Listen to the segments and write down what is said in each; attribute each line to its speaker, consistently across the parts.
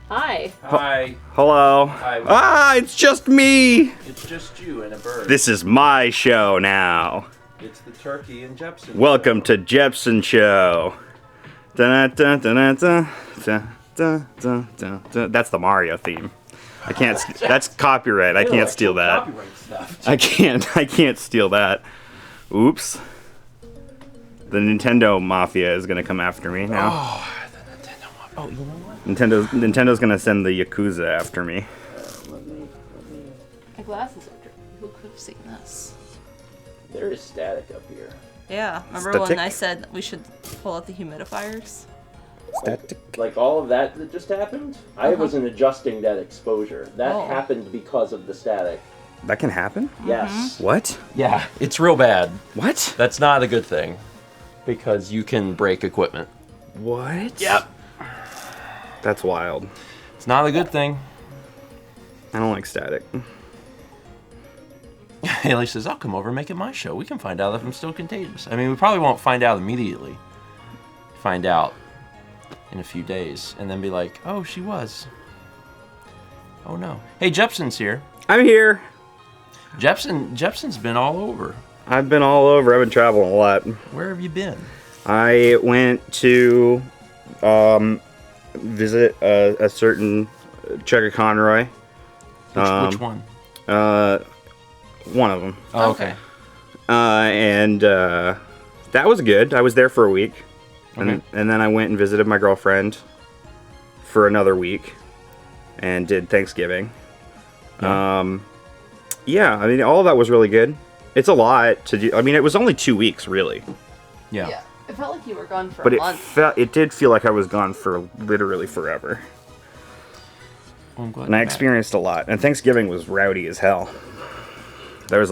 Speaker 1: Hi.
Speaker 2: Hi.
Speaker 3: Hello.
Speaker 2: Hi.
Speaker 3: It's just me.
Speaker 2: It's just you and a bird.
Speaker 3: This is my show now.
Speaker 2: It's the Turkey and Jepson
Speaker 3: Welcome
Speaker 2: show.
Speaker 3: to Jepson Show. Dun, dun, dun, dun, dun, dun, dun, dun, dun, dun. That's the Mario theme. I can't. That's copyright. I can't steal that.
Speaker 2: Copyright stuff.
Speaker 3: I can't steal that. Oops. The Nintendo Mafia is gonna come after me now.
Speaker 2: Oh, the Nintendo Mafia. Oh, you know what?
Speaker 3: Nintendo's gonna send the Yakuza after me.
Speaker 1: My glasses are dirty. Who could have seen this?
Speaker 2: There is static up here.
Speaker 1: Yeah, remember when
Speaker 3: Static.
Speaker 1: I said we should pull out the humidifiers?
Speaker 3: Static.
Speaker 2: Like all of that just happened? I wasn't adjusting that exposure. That happened because of the static.
Speaker 3: That can happen?
Speaker 2: Yes.
Speaker 3: What?
Speaker 2: Yeah, it's real bad.
Speaker 3: What?
Speaker 2: That's not a good thing. Because you can break equipment.
Speaker 3: What?
Speaker 2: Yep.
Speaker 3: That's wild.
Speaker 2: It's not a good thing.
Speaker 3: I don't like static.
Speaker 2: Haley says, I'll come over and make it my show. We can find out if I'm still contagious. I mean, we probably won't find out immediately. Find out in a few days. And then be like, oh, she was. Oh, no. Hey, Jepson's here.
Speaker 3: I'm here.
Speaker 2: Jepson's been all over.
Speaker 3: I've been all over. I've been traveling a lot.
Speaker 2: Where have you been?
Speaker 3: I went to visit a certain Checker Conroy.
Speaker 2: Which one?
Speaker 3: One of them.
Speaker 2: Oh, okay.
Speaker 3: And that was good. I was there for a week.
Speaker 2: Okay.
Speaker 3: And then I went and visited my girlfriend for another week and did Thanksgiving.
Speaker 2: Yeah.
Speaker 3: Yeah, I mean, all of that was really good. It's a lot to do. I mean, it was only 2 weeks, really.
Speaker 2: Yeah.
Speaker 1: It felt like you were gone for
Speaker 3: But
Speaker 1: a month.
Speaker 3: it did feel like I was gone for literally forever.
Speaker 2: Well, I'm glad
Speaker 3: And I
Speaker 2: you're back.
Speaker 3: experienced a lot. And Thanksgiving was rowdy as hell. There was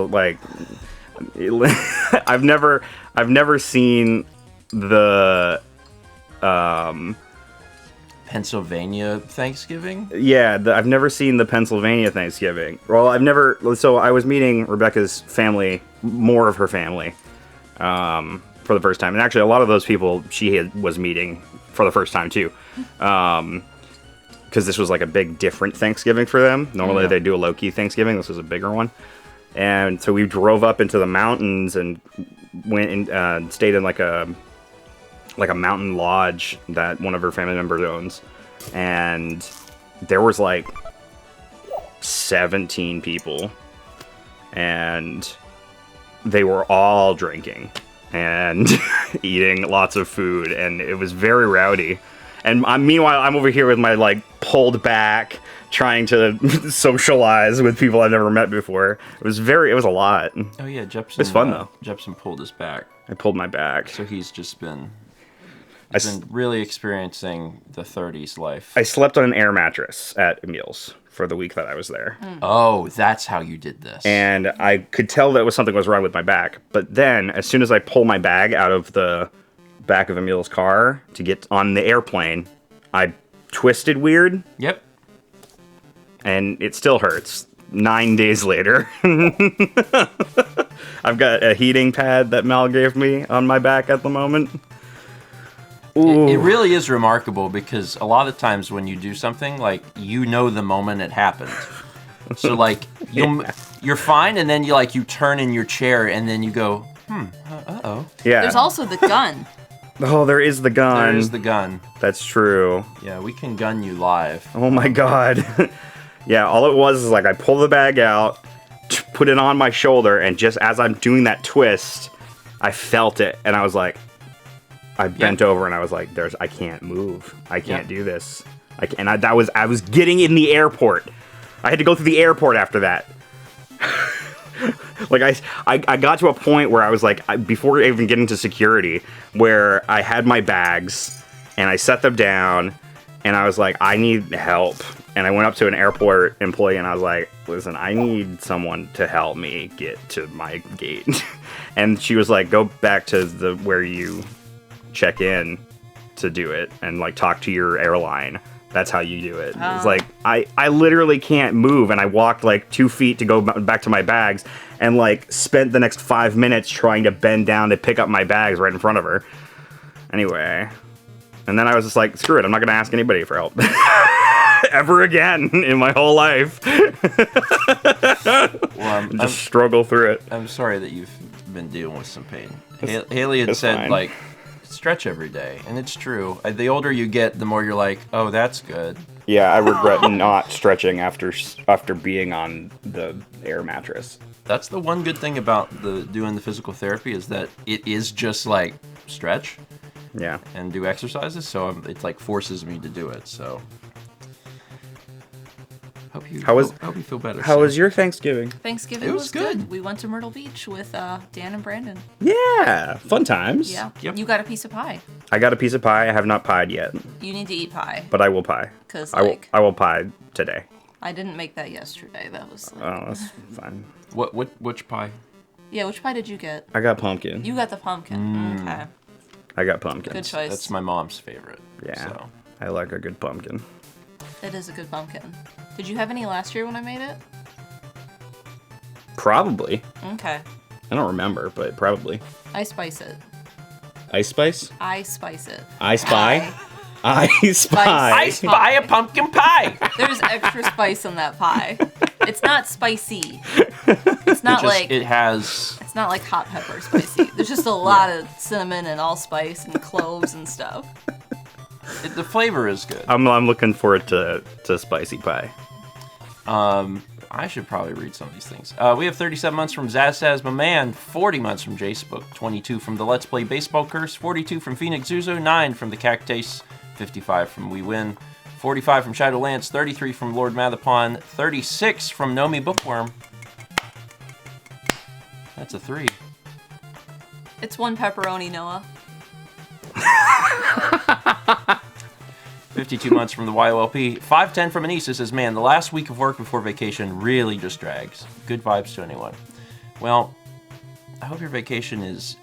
Speaker 3: I've never seen the
Speaker 2: Pennsylvania Thanksgiving?
Speaker 3: I've never seen the Pennsylvania Thanksgiving. Well, so I was meeting Rebecca's family, more of her family, for the first time. And actually, a lot of those people was meeting for the first time, too. Because this was like a big, different Thanksgiving for them. Normally, they do a low-key Thanksgiving. This was a bigger one. And so we drove up into the mountains and went and stayed in like a mountain lodge that one of her family members owns. And there was like 17 people. And they were all drinking and eating lots of food. And it was very rowdy. And meanwhile, I'm over here with my like pulled back, trying to socialize with people I've never met before. It was a lot.
Speaker 2: Oh, yeah, Jepson.
Speaker 3: It's fun, though.
Speaker 2: Jepson pulled us back.
Speaker 3: I pulled my back.
Speaker 2: So he's just been... He's been really experiencing the 30s life.
Speaker 3: I slept on an air mattress at Emil's for the week that I was there.
Speaker 2: Oh, that's how you did this.
Speaker 3: And I could tell that something was wrong with my back. But then, as soon as I pull my bag out of the back of Emil's car to get on the airplane, I twisted weird.
Speaker 2: Yep.
Speaker 3: And it still hurts 9 days later. I've got a heating pad that Mel gave me on my back at the moment.
Speaker 2: It really is remarkable because a lot of times when you do something, like, you know the moment it happened. So, like, you're fine, and then you turn in your chair, and then you go, uh-oh.
Speaker 3: Yeah.
Speaker 1: There's also the gun.
Speaker 3: Oh, there is the gun.
Speaker 2: There's the gun.
Speaker 3: That's true.
Speaker 2: Yeah, we can gun you live.
Speaker 3: Oh my god. Yeah, all it was is like I pull the bag out, put it on my shoulder, and just as I'm doing that twist, I felt it, and I was like, I bent over and I was like, I can't move. I can't do this. I was getting in the airport. I had to go through the airport after that. Like I got to a point where I was like, before even getting to security, where I had my bags and I set them down and I was like, I need help. And I went up to an airport employee and I was like, listen, I need someone to help me get to my gate. And she was like, go back to where you check in to do it and like talk to your airline. That's how you do it. It's like, I literally can't move. And I walked like 2 feet to go back to my bags and like spent the next 5 minutes trying to bend down to pick up my bags right in front of her. Anyway. And then I was just like, screw it. I'm not going to ask anybody for help. ever again in my whole life.
Speaker 2: Well,
Speaker 3: Just struggle through it.
Speaker 2: I'm sorry that you've been dealing with some pain. Haley had
Speaker 3: it's
Speaker 2: said,
Speaker 3: fine.
Speaker 2: like, stretch every day, and it's true. The older you get, the more you're like, oh, that's good.
Speaker 3: Yeah, I regret not stretching after being on the air mattress.
Speaker 2: That's the one good thing about doing the physical therapy is that it is just like stretch
Speaker 3: Yeah.
Speaker 2: and do exercises, so it like forces me to do it. So hope you feel better.
Speaker 3: How
Speaker 2: soon.
Speaker 3: was your Thanksgiving?
Speaker 1: Thanksgiving
Speaker 2: It
Speaker 1: was
Speaker 2: was
Speaker 1: good.
Speaker 2: good.
Speaker 1: We went to Myrtle Beach with Dan and Brandon.
Speaker 3: Yeah, fun times.
Speaker 1: Yeah.
Speaker 2: Yep.
Speaker 1: You got a piece of pie.
Speaker 3: I got a piece of pie. I have not pied yet,
Speaker 1: You need to eat pie.
Speaker 3: but I will pie.
Speaker 1: 'Cause,
Speaker 3: I will.
Speaker 1: like-
Speaker 3: I will pie today.
Speaker 1: I didn't make that yesterday. That was like,
Speaker 3: Oh, that's fine.
Speaker 2: Which pie?
Speaker 1: yeah, which pie did you get?
Speaker 3: I got pumpkin.
Speaker 1: You got the pumpkin. Okay.
Speaker 3: I got pumpkin.
Speaker 1: Good choice.
Speaker 2: That's my mom's favorite.
Speaker 3: Yeah,
Speaker 2: So.
Speaker 3: I like a good pumpkin.
Speaker 1: It is a good pumpkin. Did you have any last year when I made it?
Speaker 3: Probably.
Speaker 1: Okay.
Speaker 3: I don't remember, but probably.
Speaker 1: I spice it.
Speaker 3: Ice spice?
Speaker 1: I spice it.
Speaker 3: I spy? I spy.
Speaker 2: I spy a pumpkin pie.
Speaker 1: There's extra spice in that pie. It's not spicy. It's not like
Speaker 2: It has.
Speaker 1: it's not like hot pepper spicy. There's just a lot of cinnamon and allspice and cloves and stuff.
Speaker 2: The flavor is good.
Speaker 3: I'm looking forward to spicy pie.
Speaker 2: I should probably read some of these things. We have 37 months from Zazaz, my man. 40 months from Jacebook. 22 from the Let's Play Baseball Curse. 42 from Phoenix Zuzo. 9 from the Cactace. 55 from We Win. 45 from Shadowlance. 33 from Lord Mathapon. 36 from Nomi Bookworm. That's a 3.
Speaker 1: It's one pepperoni, Noah.
Speaker 2: 52 months from the YOLP. 510 from Anissa says, man, the last week of work before vacation really just drags. Good vibes to anyone. Well, I hope your vacation is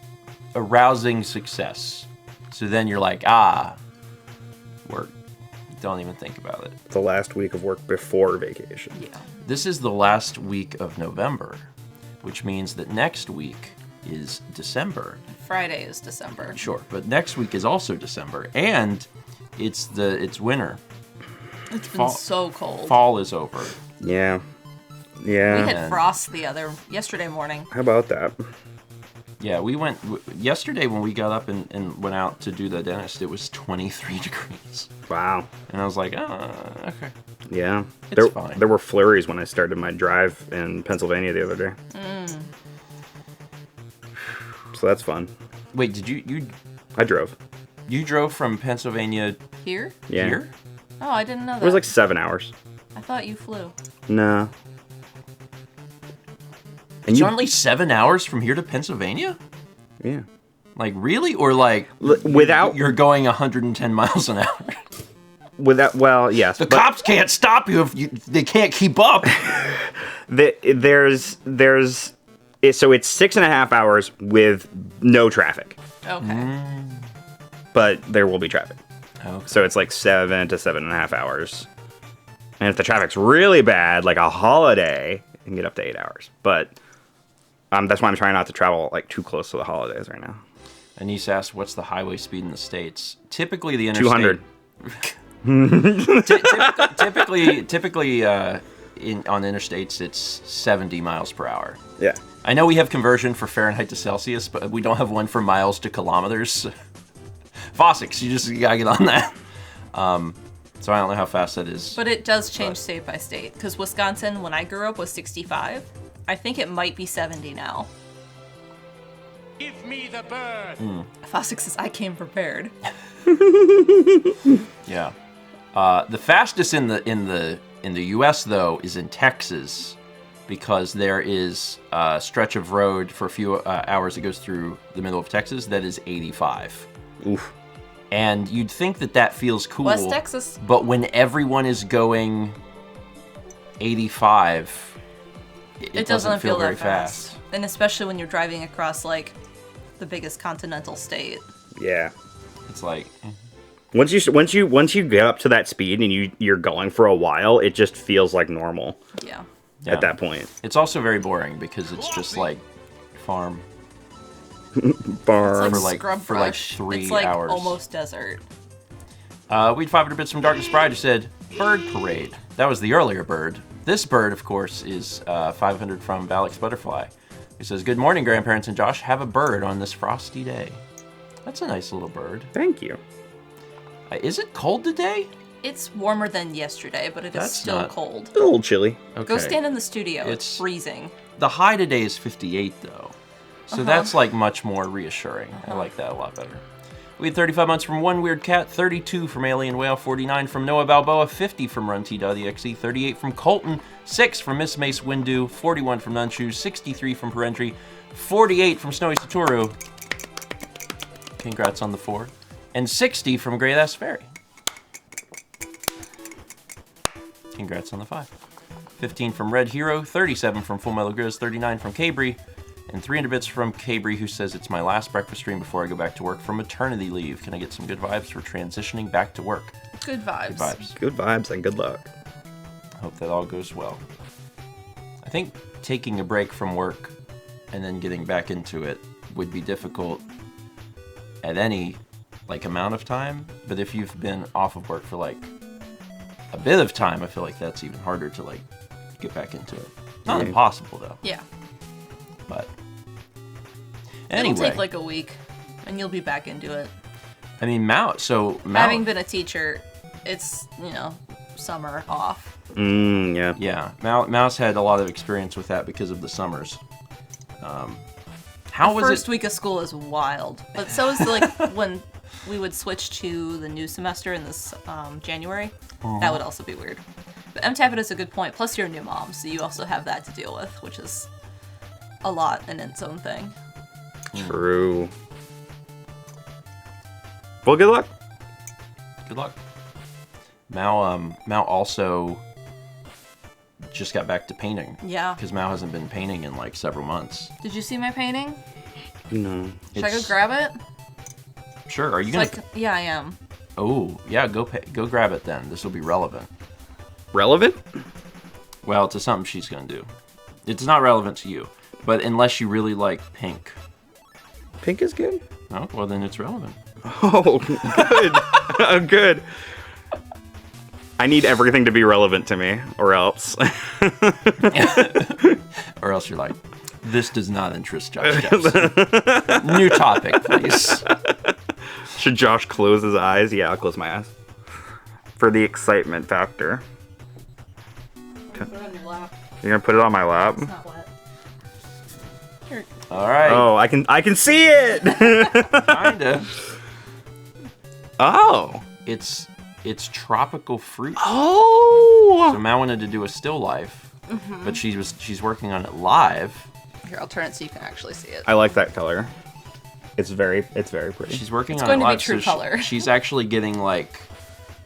Speaker 2: a rousing success. So then you're like, work. Don't even think about it.
Speaker 3: The last week of work before vacation.
Speaker 1: Yeah.
Speaker 2: This is the last week of November, which means that next week is December.
Speaker 1: Friday is December.
Speaker 2: Sure, but next week is also December, and it's winter.
Speaker 1: It's been
Speaker 2: Fall-
Speaker 1: so cold.
Speaker 2: Fall is over.
Speaker 3: Yeah.
Speaker 1: We
Speaker 3: Yeah.
Speaker 1: had frost yesterday morning.
Speaker 3: How about that?
Speaker 2: Yeah, we went yesterday when we got up and went out to do the dentist. It was 23 degrees,
Speaker 3: Wow.
Speaker 2: and I was like, oh, okay.
Speaker 3: Yeah.
Speaker 2: It's fine.
Speaker 3: There were flurries when I started my drive in Pennsylvania the other day. So that's fun.
Speaker 2: Wait, did you
Speaker 3: I drove.
Speaker 2: drove from Pennsylvania
Speaker 1: Here?
Speaker 3: Yeah.
Speaker 2: here?
Speaker 1: Oh, I didn't know that.
Speaker 3: It was like 7 hours.
Speaker 1: I thought you flew.
Speaker 3: No. And
Speaker 2: It's
Speaker 3: you,
Speaker 2: only 7 hours from here to Pennsylvania?
Speaker 3: yeah.
Speaker 2: Like really, or like
Speaker 3: Without,
Speaker 2: you're going 110 miles an hour?
Speaker 3: well, yes.
Speaker 2: The
Speaker 3: but
Speaker 2: cops can't stop you if they can't keep up.
Speaker 3: so it's 6.5 hours with no traffic,
Speaker 1: Okay.
Speaker 3: but there will be traffic.
Speaker 2: Okay.
Speaker 3: So it's like 7 to 7.5 hours. And if the traffic's really bad, like a holiday, you can get up to 8 hours. But that's why I'm trying not to travel like too close to the holidays right now.
Speaker 2: Anise asked, "What's the highway speed in the states?" Typically, the interstate.
Speaker 3: 200.
Speaker 2: Typically, on the interstates, it's 70 miles per hour.
Speaker 3: Yeah.
Speaker 2: I know we have conversion for Fahrenheit to Celsius, but we don't have one for miles to kilometers. Fossix, you gotta get on that. So I don't know how fast that is.
Speaker 1: But it does change state by state. Because Wisconsin, when I grew up, was 65. I think it might be 70 now.
Speaker 4: Give me the bird.
Speaker 1: Fossick says, I came prepared.
Speaker 2: Yeah. The fastest in the U.S. though is in Texas, because there is a stretch of road for a few hours that goes through the middle of Texas that is 85.
Speaker 3: Oof.
Speaker 2: And you'd think that feels cool.
Speaker 1: West Texas.
Speaker 2: But when everyone is going 85, it doesn't feel very fast.
Speaker 1: And especially when you're driving across, like, the biggest continental state.
Speaker 3: Yeah.
Speaker 2: It's like,
Speaker 3: Once you get up to that speed and you're going for a while, it just feels like normal
Speaker 1: Yeah.
Speaker 2: yeah.
Speaker 3: at that point.
Speaker 2: It's also very boring because it's just like farm.
Speaker 3: Farm.
Speaker 1: It's
Speaker 2: For
Speaker 1: like
Speaker 2: like-
Speaker 1: scrub
Speaker 2: for like
Speaker 1: brush.
Speaker 2: 3
Speaker 1: it's like
Speaker 2: hours.
Speaker 1: almost desert.
Speaker 2: We had 500 bits from Darkness Bride who said, Bird Parade. That was the earlier bird. This bird, of course, is 500 from Balix Butterfly. He says, "Good morning, grandparents and Josh. Have a bird on this frosty day." That's a nice little bird.
Speaker 3: Thank you.
Speaker 2: Is it cold today?
Speaker 1: It's warmer than yesterday, but it is still cold.
Speaker 3: It's a little chilly.
Speaker 2: Okay.
Speaker 1: Go stand in the studio. It's freezing.
Speaker 2: The high today is 58, though. So that's like much more reassuring. I like that a lot better. We had 35 months from One Weird Cat, 32 from Alien Whale, 49 from Noah Balboa, 50 from RunT.exe, 38 from Colton, 6 from Miss Mace Windu, 41 from Nunchu, 63 from Parentry, 48 from Snowy Satoru. Congrats on the 4. And 60 from Great Ass Fairy. Congrats on the 5. 15 from Red Hero, 37 from Full Metal Grizz, 39 from Cabri, and 300 bits from Cabri, who says, "It's my last breakfast stream before I go back to work for maternity leave. Can I get some good vibes for transitioning back to work?"
Speaker 1: Good vibes.
Speaker 2: Good vibes.
Speaker 3: Good vibes and good luck.
Speaker 2: Hope that all goes well. I think taking a break from work and then getting back into it would be difficult at any amount of time, but if you've been off of work for a bit of time, I feel like that's even harder to get back into it. Not impossible though.
Speaker 1: Yeah.
Speaker 2: But anyway,
Speaker 1: it'll take a week, and you'll be back into it.
Speaker 2: I mean, Mao.
Speaker 1: Having been a teacher, it's summer off.
Speaker 3: Yeah.
Speaker 2: Yeah, Mouse had a lot of experience with that because of the summers. How was it?
Speaker 1: First week of school is wild, but so is when we would switch to the new semester in this January. That would also be weird. But MTAPIT is a good point. Plus, you're a new mom, so you also have that to deal with, which is a lot in its own thing.
Speaker 3: True. Well, good luck.
Speaker 2: Good luck. Mao also just got back to painting.
Speaker 1: Yeah.
Speaker 2: Because Mao hasn't been painting in several months.
Speaker 1: Did you see my painting?
Speaker 3: No.
Speaker 1: Should I go grab it?
Speaker 2: Sure. Are you gonna?
Speaker 1: Yeah, I am.
Speaker 2: Oh, yeah. Go grab it then. This will be relevant.
Speaker 3: Relevant?
Speaker 2: Well, to something she's gonna do. It's not relevant to you, but unless you really like pink.
Speaker 3: Pink is good.
Speaker 2: Oh, well then it's relevant.
Speaker 3: Oh, good. Oh, good. I need everything to be relevant to me, or else.
Speaker 2: Or else you're like, this does not interest Josh Jepson. New topic, please.
Speaker 3: Should Josh close his eyes? Yeah, I'll close my eyes. For the excitement factor.
Speaker 1: Put it on your lap.
Speaker 3: You're gonna put it on my lap?
Speaker 1: It's not wet. Here.
Speaker 2: All right.
Speaker 3: Oh, I can see it!
Speaker 2: Kinda.
Speaker 3: Oh.
Speaker 2: It's tropical fruit.
Speaker 3: Oh!
Speaker 2: So Mal wanted to do a still life, but she's working on it live.
Speaker 1: Here, I'll turn it so you can actually see it.
Speaker 3: I like that color. It's very pretty.
Speaker 2: She's working
Speaker 1: It's
Speaker 2: on
Speaker 1: going
Speaker 2: it
Speaker 1: to be
Speaker 2: live,
Speaker 1: true
Speaker 2: so
Speaker 1: color.
Speaker 2: She's actually getting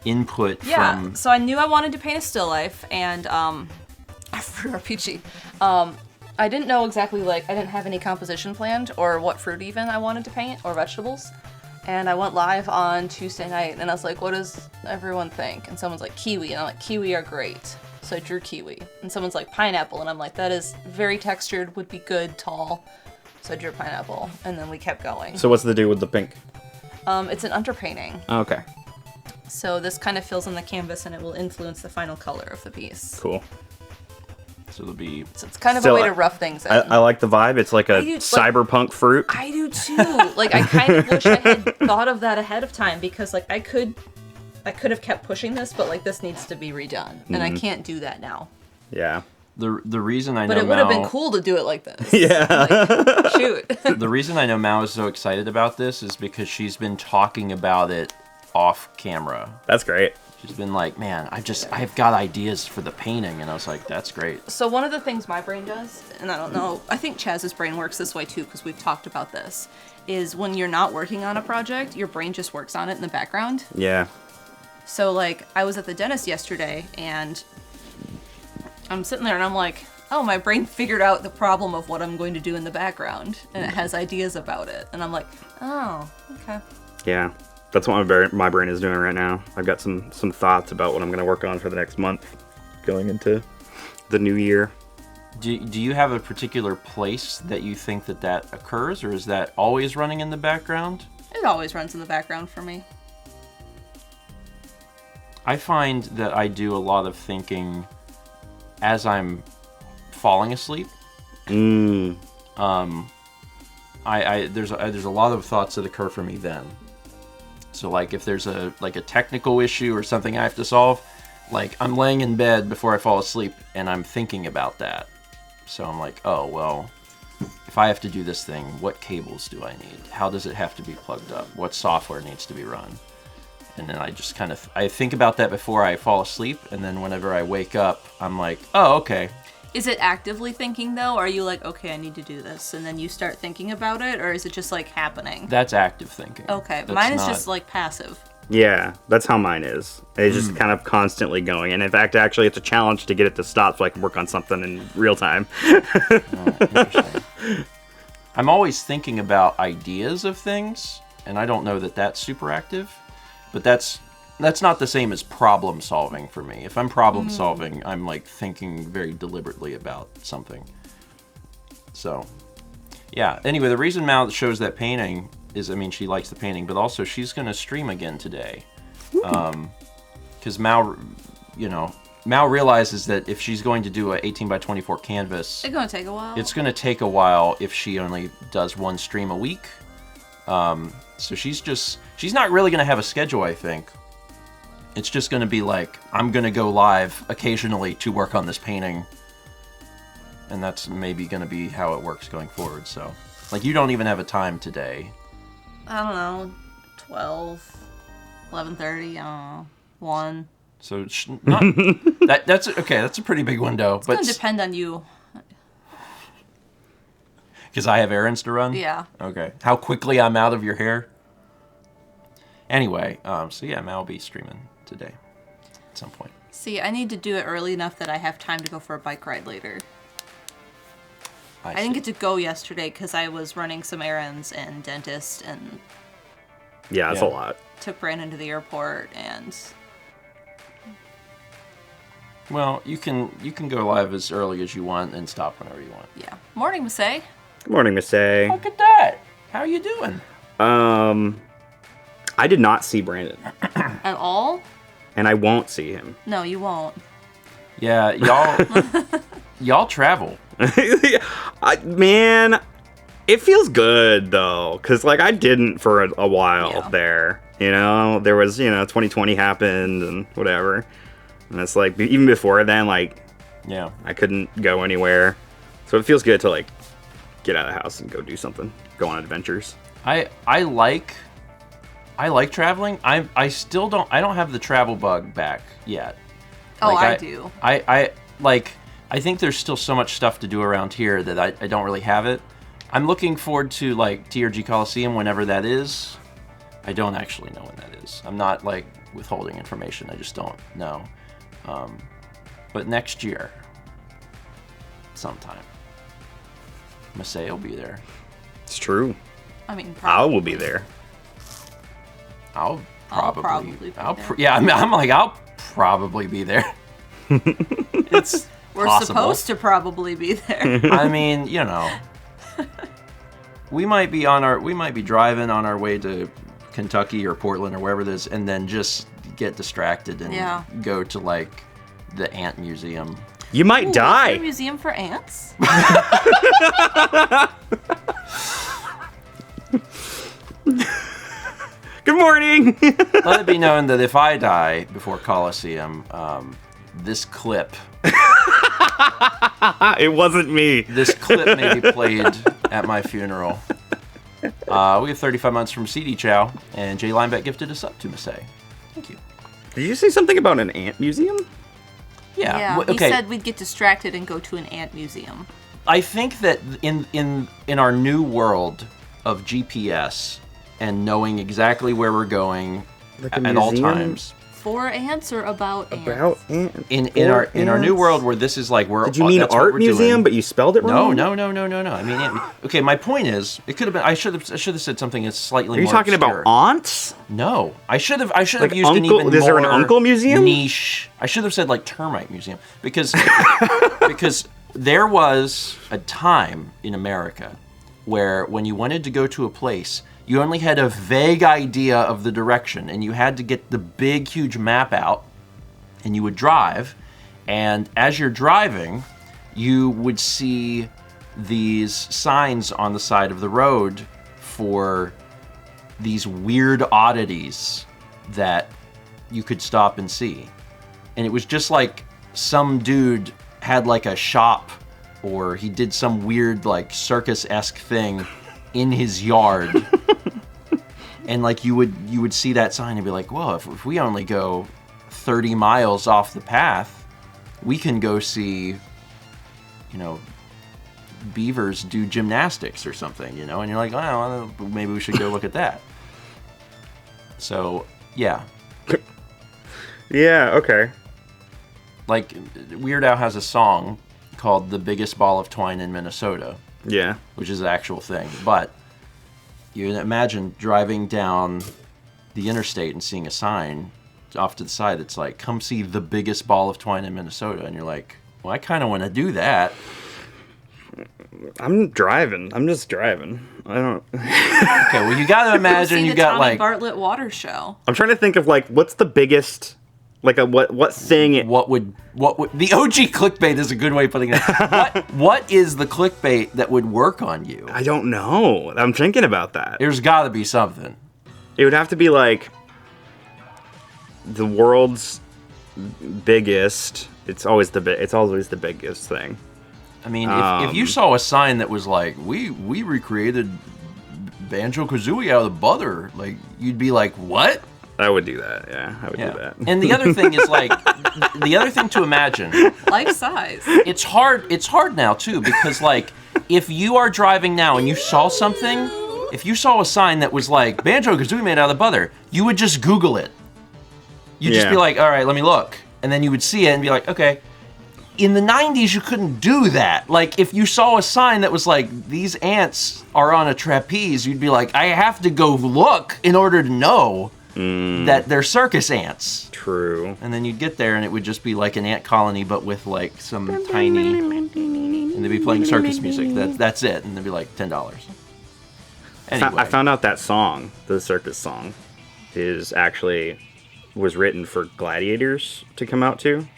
Speaker 2: input
Speaker 1: Yeah,
Speaker 2: from.
Speaker 1: so I knew I wanted to paint a still life, and for RPG, I didn't know exactly I didn't have any composition planned or what fruit even I wanted to paint or vegetables. And I went live on Tuesday night, and I was like, what does everyone think? And someone's like, kiwi. And I'm like, kiwi are great. So I drew kiwi. And someone's like, pineapple. And I'm like, that is very textured, would be good, tall. So I drew pineapple, and then we kept going.
Speaker 3: So what's the deal with the pink?
Speaker 1: It's an underpainting.
Speaker 3: Okay.
Speaker 1: So this kind of fills in the canvas, and it will influence the final color of the piece.
Speaker 3: Cool.
Speaker 2: So it'll be.
Speaker 1: So it's kind of
Speaker 3: Still,
Speaker 1: a way to rough things in.
Speaker 3: I like the vibe. It's like a cyberpunk fruit.
Speaker 1: I do too. I kind of wish I had thought of that ahead of time, because I could have kept pushing this, but this needs to be redone, and I can't do that now.
Speaker 3: Yeah.
Speaker 2: The reason I know
Speaker 1: But it would have been
Speaker 2: Mal-
Speaker 1: cool to do it like this.
Speaker 3: Yeah.
Speaker 1: Shoot.
Speaker 2: The reason I know Mao is so excited about this is because she's been talking about it off camera.
Speaker 3: That's great.
Speaker 2: She's been like, man, I've got ideas for the painting, and I was like, that's great.
Speaker 1: So one of the things my brain does, and I don't know, I think Chaz's brain works this way too, because we've talked about this, is when you're not working on a project, your brain just works on it in the background.
Speaker 3: Yeah.
Speaker 1: So I was at the dentist yesterday, and I'm sitting there and I'm like, oh, my brain figured out the problem of what I'm going to do in the background, and it has ideas about it. And I'm like, oh, okay.
Speaker 3: Yeah. That's what my brain is doing right now. I've got some thoughts about what I'm going to work on for the next month going into the new year.
Speaker 2: Do you have a particular place that you think that occurs, or is that always running in the background?
Speaker 1: It always runs in the background for me.
Speaker 2: I find that I do a lot of thinking as I'm falling asleep.
Speaker 3: Mm.
Speaker 2: There's a lot of thoughts that occur for me then. So like if there's a technical issue or something I have to solve, like I'm laying in bed before I fall asleep and I'm thinking about that. So I'm like, oh well, if I have to do this thing, what cables do I need? How does it have to be plugged up? What software needs to be run? And then I just I think about that before I fall asleep, and then whenever I wake up, I'm like, oh, okay.
Speaker 1: Is it actively thinking, though? Or are you like, okay, I need to do this, and then you start thinking about it? Or is it just, like, happening?
Speaker 2: That's active thinking.
Speaker 1: Okay,
Speaker 2: That's
Speaker 1: mine is
Speaker 2: not...
Speaker 1: just, like, passive.
Speaker 3: Yeah, that's how mine is. It's just kind of constantly going. And in fact, actually, it's a challenge to get it to stop so I can work on something in real time.
Speaker 2: Oh, interesting. I'm always thinking about ideas of things, and I don't know that that's super active. But that's not the same as problem solving for me. If I'm problem solving, I'm like thinking very deliberately about something. So, yeah. Anyway, the reason Mal shows that painting is, I mean, she likes the painting, but also she's going to stream again today. Because Mal realizes that if she's going to do a 18 by 24 canvas,
Speaker 1: It's going to take a while.
Speaker 2: it's going to take a while if she only does one stream a week. So she's not really going to have a schedule, I think. It's just going to be like, I'm going to go live occasionally to work on this painting. And that's maybe going to be how it works going forward. So, like, you don't even have a time today.
Speaker 1: I don't know, 12, 11:30, 1.
Speaker 2: So, that's okay. That's a pretty big window.
Speaker 1: It's going to depend on you.
Speaker 2: Because I have errands to run?
Speaker 1: Yeah.
Speaker 2: Okay. How quickly I'm out of your hair? Anyway, so yeah, Mal will be streaming today at some point.
Speaker 1: See, I need to do it early enough that I have time to go for a bike ride later. I didn't get to go yesterday because I was running some errands and dentist and
Speaker 3: Yeah, that's a lot.
Speaker 1: took Brandon to the airport and...
Speaker 2: Well, you can go live as early as you want and stop whenever you want.
Speaker 1: Yeah. Morning, Masay.
Speaker 3: Good morning, Miss A.
Speaker 2: Look at that. How are you doing?
Speaker 3: I did not see Brandon,
Speaker 1: At all?
Speaker 3: and I won't see him.
Speaker 1: No, you won't.
Speaker 2: Yeah, y'all travel.
Speaker 3: Man, it feels good though, cause like I didn't for a while
Speaker 1: Yeah.
Speaker 3: there. You know, there was 2020 happened and whatever, and it's like even before then, like
Speaker 2: Yeah.
Speaker 3: I couldn't go anywhere, so it feels good to like get out of the house and go do something, go on adventures.
Speaker 2: I like traveling. I still don't have the travel bug back yet.
Speaker 1: Oh,
Speaker 2: Like,
Speaker 1: I do.
Speaker 2: I think there's still so much stuff to do around here that I don't really have it. I'm looking forward to like TRG Coliseum whenever that is. I don't actually know when that is. I'm not like withholding information. I just don't know. But next year, sometime, Masay will be there.
Speaker 3: It's true.
Speaker 1: I mean,
Speaker 3: I will be there.
Speaker 2: I'll
Speaker 1: I'll
Speaker 2: probably
Speaker 1: probably be there.
Speaker 2: Yeah, I'm like I'll probably be there. It's
Speaker 1: We're
Speaker 2: possible.
Speaker 1: supposed to probably be there.
Speaker 2: I mean, we might be driving on our way to Kentucky or Portland or wherever it is, and then just get distracted and
Speaker 1: Yeah.
Speaker 2: go to like the ant museum.
Speaker 3: You might
Speaker 1: Ooh,
Speaker 3: die.
Speaker 1: is there a museum for ants?
Speaker 3: Good morning.
Speaker 2: Let it be known that if I die before Coliseum, this clip
Speaker 3: It wasn't me.
Speaker 2: may be played at my funeral. We have 35 months from CD Chow, and Jay Lineback gifted us up to Masay. Thank you.
Speaker 3: Did you say something about an ant museum?
Speaker 2: Yeah.
Speaker 1: Yeah,
Speaker 2: Okay.
Speaker 1: he said we'd get distracted and go to an ant museum.
Speaker 2: I think that in our new world of GPS and knowing exactly where we're going
Speaker 3: Like a
Speaker 2: at all
Speaker 3: museum?
Speaker 2: times,
Speaker 1: For ants or about ants?
Speaker 3: About ants.
Speaker 2: in our new world where this is like we're
Speaker 3: Did you mean
Speaker 2: that's what
Speaker 3: art
Speaker 2: we're
Speaker 3: museum,
Speaker 2: doing.
Speaker 3: but you spelled it
Speaker 2: No.
Speaker 3: wrong?
Speaker 2: I mean, okay. My point is, it could have been. I should have said something that's slightly.
Speaker 3: Are you
Speaker 2: more
Speaker 3: talking
Speaker 2: obscure.
Speaker 3: about aunts?
Speaker 2: No, I should have
Speaker 3: Like
Speaker 2: used an
Speaker 3: uncle-
Speaker 2: even
Speaker 3: is there an
Speaker 2: more
Speaker 3: uncle museum?
Speaker 2: niche. I should have said like termite museum because because there was a time in America where when you wanted to go to a place, you only had a vague idea of the direction, and you had to get the big, huge map out and you would drive, and as you're driving, you would see these signs on the side of the road for these weird oddities that you could stop and see. And it was just like some dude had like a shop, or he did some weird like circus-esque thing in his yard. And like you would see that sign and be like, well, if we only go 30 miles off the path, we can go see, beavers do gymnastics or something, and you're like, oh, maybe we should go look at that. So, yeah.
Speaker 3: Yeah, okay.
Speaker 2: Like, Weird Al has a song called The Biggest Ball of Twine in Minnesota.
Speaker 3: Yeah.
Speaker 2: Which is an actual thing. But you imagine driving down the interstate and seeing a sign off to the side that's like, come see the biggest ball of twine in Minnesota. And you're like, well, I kind of want to do that.
Speaker 3: I'm driving. I'm just driving. I don't...
Speaker 2: Okay, well, you got to imagine you got
Speaker 1: Tommy
Speaker 2: like...
Speaker 1: Bartlett water show.
Speaker 3: I'm trying to think of like, what's the biggest... Like what thing?
Speaker 2: What would the OG clickbait is a good way of putting it. What is the clickbait that would work on you?
Speaker 3: I don't know. I'm thinking about that.
Speaker 2: There's got to be something.
Speaker 3: It would have to be like the world's biggest. It's always the biggest thing.
Speaker 2: I mean, if you saw a sign that was like, we recreated Banjo-Kazooie out of the butter, like you'd be like, what?
Speaker 3: I would do that, yeah. I would do that.
Speaker 2: And the other thing is like, the other thing to imagine.
Speaker 1: Life size.
Speaker 2: It's hard now too, because like, if you are driving now and you saw something, if you saw a sign that was like, Banjo-Kazooie made out of butter, you would just Google it. You'd just be like, all right, let me look. And then you would see it and be like, okay. In the 90s, you couldn't do that. Like, if you saw a sign that was like, these ants are on a trapeze, you'd be like, I have to go look in order to know that they're circus ants.
Speaker 3: True.
Speaker 2: And then you'd get there and it would just be like an ant colony, but with like some tiny, and they'd be playing circus music. That's it. And they'd be like $10. Anyway.
Speaker 3: I found out that song, the circus song, was written for gladiators to come out to.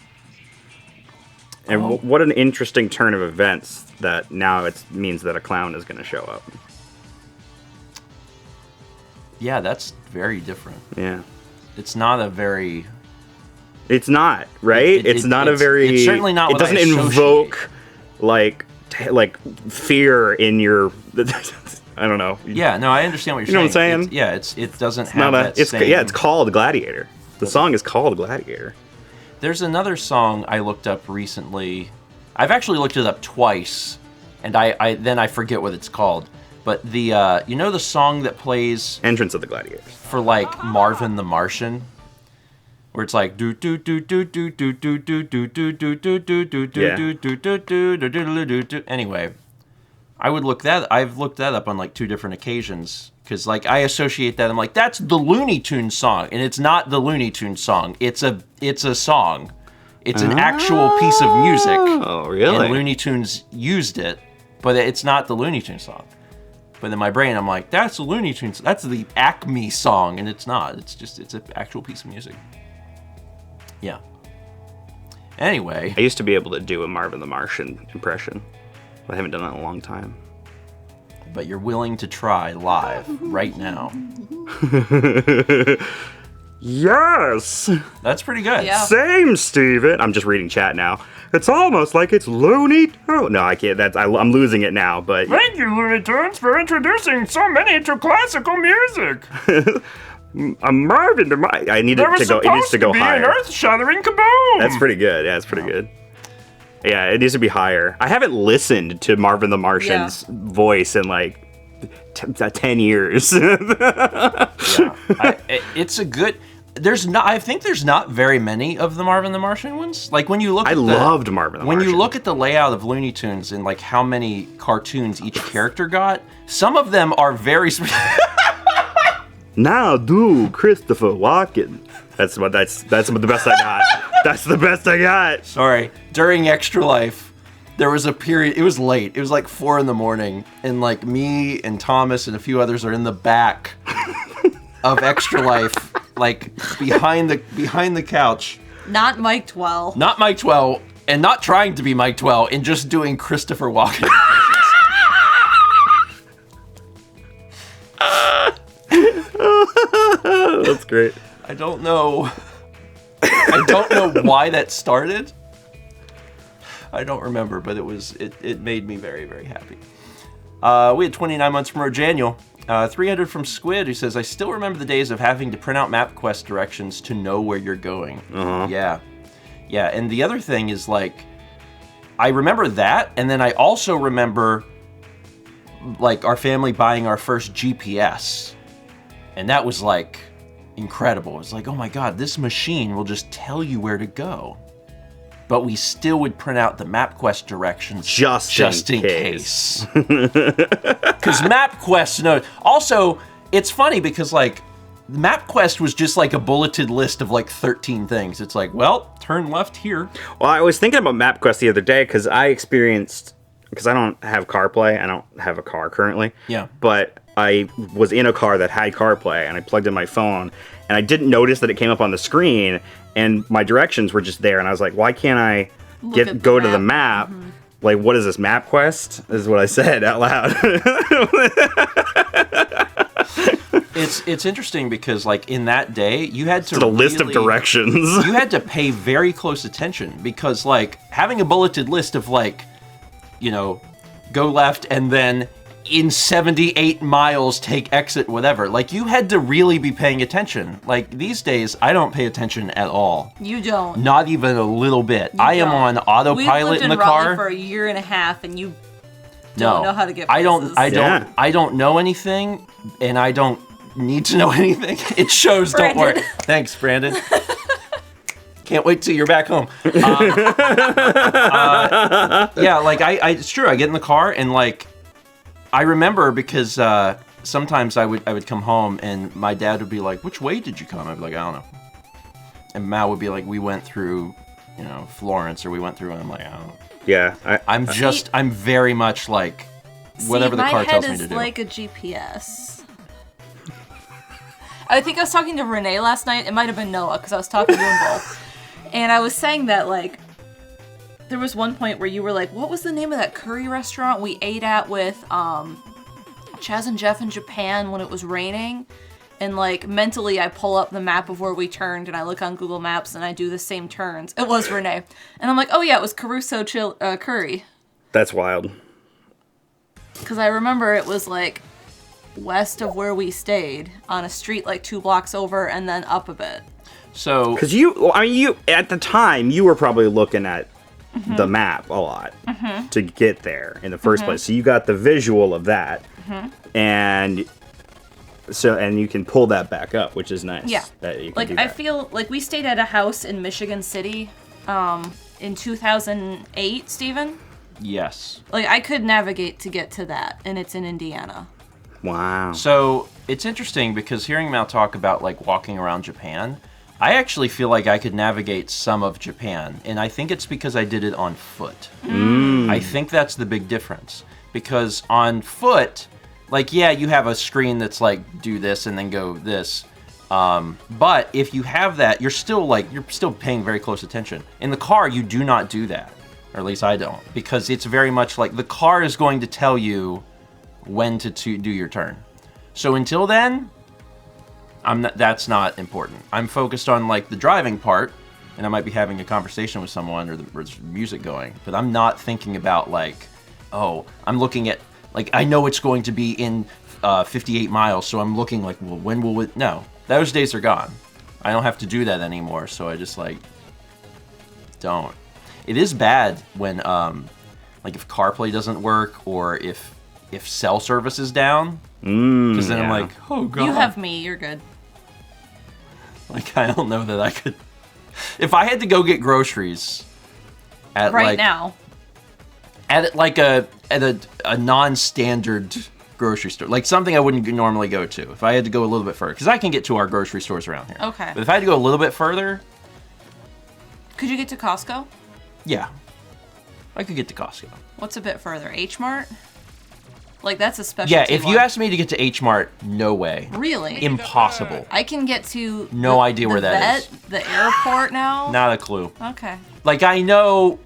Speaker 3: And what an interesting turn of events that now it means that a clown is going to show up.
Speaker 2: Yeah, that's very different.
Speaker 3: Yeah.
Speaker 2: It's not a very...
Speaker 3: It's not, right? It's certainly not what
Speaker 2: I
Speaker 3: doesn't invoke, like fear in your... I don't know.
Speaker 2: Yeah, no, I understand what you're
Speaker 3: saying. You know what I'm saying?
Speaker 2: It doesn't have that same...
Speaker 3: Yeah, it's called Gladiator. The song is called Gladiator.
Speaker 2: There's another song I looked up recently. I've actually looked it up twice, and I forget what it's called. But the the song that plays
Speaker 3: Entrance of the Gladiators
Speaker 2: for like Marvin the Martian, where it's like do do do do do do do do do do do do do do do do do do. Anyway, I've looked that up on like 2 different occasions because like I associate that. I'm like, that's the Looney Tunes song, and it's not the Looney Tunes song. It's a song. It's an actual piece of music.
Speaker 3: Oh, really?
Speaker 2: And Looney Tunes used it, but it's not the Looney Tunes song. But in my brain, I'm like, that's the Looney Tunes. That's the Acme song, and it's not. It's an actual piece of music. Yeah. Anyway.
Speaker 3: I used to be able to do a Marvin the Martian impression, but I haven't done that in a long time.
Speaker 2: But you're willing to try live right now.
Speaker 3: Yes!
Speaker 2: That's pretty good.
Speaker 1: Yeah.
Speaker 3: Same, Steven. I'm just reading chat now. It's almost like it's Looney Tunes. No, I can't. I'm losing it now, but...
Speaker 5: Thank you, Looney Tunes, for introducing so many to classical music.
Speaker 3: Marvin, I need it to go. It needs to go higher.
Speaker 5: An earth-shattering kaboom.
Speaker 3: That's pretty good. Yeah, that's pretty good. Yeah, it needs to be higher. I haven't listened to Marvin the Martian's voice in like 10 years.
Speaker 2: It's a good. I think there's not very many of the Marvin the Martian ones. Like when you look.
Speaker 3: I loved Marvin the Martian.
Speaker 2: When you look at the layout of Looney Tunes and like how many cartoons each character got, some of them are very.
Speaker 3: Now do Christopher Walken. That's the best I got. That's the best I got.
Speaker 2: Sorry. During Extra Life, there was a period. It was late. It was like 4 a.m, and like me and Thomas and a few others are in the back of Extra Life, like behind the couch,
Speaker 1: Not Mike Twell.
Speaker 2: Not Mike Twell, and not trying to be Mike Twell, and just doing Christopher Walken.
Speaker 3: That's great.
Speaker 2: I don't know why that started. I don't remember, but it made me very, very happy. We had 29 months from Rojaniel. 300 from Squid, who says, I still remember the days of having to print out MapQuest directions to know where you're going. Yeah. Yeah, and the other thing is, like, I remember that, and then I also remember, like, our family buying our first GPS. And that was, like, incredible. It was like, oh my god, this machine will just tell you where to go. But we still would print out the MapQuest directions just in case. Because MapQuest knows. Also, it's funny because, like, MapQuest was just like a bulleted list of like 13 things. It's like, well, turn left here.
Speaker 3: Well, I was thinking about MapQuest the other day because I don't have CarPlay. I don't have a car currently.
Speaker 2: Yeah.
Speaker 3: But I was in a car that had CarPlay, and I plugged in my phone, and I didn't notice that it came up on the screen, and my directions were just there, and I was like, why can't I go to the map? Mm-hmm. Like, what is this, MapQuest? This is what I said out loud.
Speaker 2: It's interesting because, like, in that day, you had to
Speaker 3: just a list of directions.
Speaker 2: You had to pay very close attention because, like, having a bulleted list of, like, you know, go left and then in 78 miles take exit whatever, like, you had to really be paying attention. Like, these days I don't pay attention at all.
Speaker 1: You don't.
Speaker 2: Not even a little bit. I am on autopilot in the car.
Speaker 1: We've lived in Raleigh for a year and a half, and you don't know how to get places.
Speaker 2: I don't know anything, and I don't need to know anything. It shows. Don't worry. Thanks, Brandon. Can't wait till you're back home. Yeah, like, it's true. I get in the car and, like, I remember because sometimes I would come home and my dad would be like, which way did you come? I'd be like, I don't know. And Mal would be like, we went through, you know, Florence, or we went through, and I'm like, I don't know.
Speaker 3: Yeah.
Speaker 2: I'm very much like, whatever the car tells me to do.
Speaker 1: My head is like a GPS. I think I was talking to Renee last night. It might have been Noah, because I was talking to them both. And I was saying that, like, there was one point where you were like, what was the name of that curry restaurant we ate at with Chaz and Jeff in Japan when it was raining? And, like, mentally I pull up the map of where we turned and I look on Google Maps and I do the same turns. It was Renee. And I'm like, oh yeah, it was Caruso Curry.
Speaker 3: That's wild.
Speaker 1: Because I remember it was, like, west of where we stayed on a street, like, 2 blocks over and then up a bit.
Speaker 2: So...
Speaker 3: Because you, at the time, you were probably looking at the map a lot to get there in the first place. So you got the visual of that, and you can pull that back up, which is nice.
Speaker 1: Yeah,
Speaker 3: that you can
Speaker 1: like,
Speaker 3: do that.
Speaker 1: I feel like we stayed at a house in Michigan City in 2008, Steven.
Speaker 2: Yes.
Speaker 1: Like, I could navigate to get to that, and it's in Indiana.
Speaker 3: Wow.
Speaker 2: So it's interesting because hearing Mal talk about, like, walking around Japan, I actually feel like I could navigate some of Japan, and I think it's because I did it on foot. I think that's the big difference. Because on foot, like, yeah, you have a screen that's like, do this and then go this. But if you have that, you're still paying very close attention. In the car, you do not do that. Or at least I don't. Because it's very much like the car is going to tell you when to do your turn. So until then, that's not important. I'm focused on, like, the driving part, and I might be having a conversation with someone or there's music going, but I'm not thinking about, like, oh, I'm looking at, like, I know it's going to be in 58 miles, so I'm looking like, well, when will it? No, those days are gone. I don't have to do that anymore, so I just, like, don't. It is bad when, like, if CarPlay doesn't work or if cell service is down, because then I'm like, oh god.
Speaker 1: You have me, you're good.
Speaker 2: Like, I don't know that I could. If I had to go get groceries at
Speaker 1: now,
Speaker 2: at like a non-standard grocery store, like something I wouldn't normally go to. If I had to go a little bit further, because I can get to our grocery stores around here.
Speaker 1: Okay.
Speaker 2: But if I had to go a little bit further,
Speaker 1: could you get to Like, that's a special.
Speaker 2: Yeah, if you ask me to get to H Mart, no way.
Speaker 1: Really?
Speaker 2: Impossible.
Speaker 1: I can get to
Speaker 2: No idea where that is.
Speaker 1: The airport now.
Speaker 2: Not a clue.
Speaker 1: Okay.
Speaker 2: Like, I know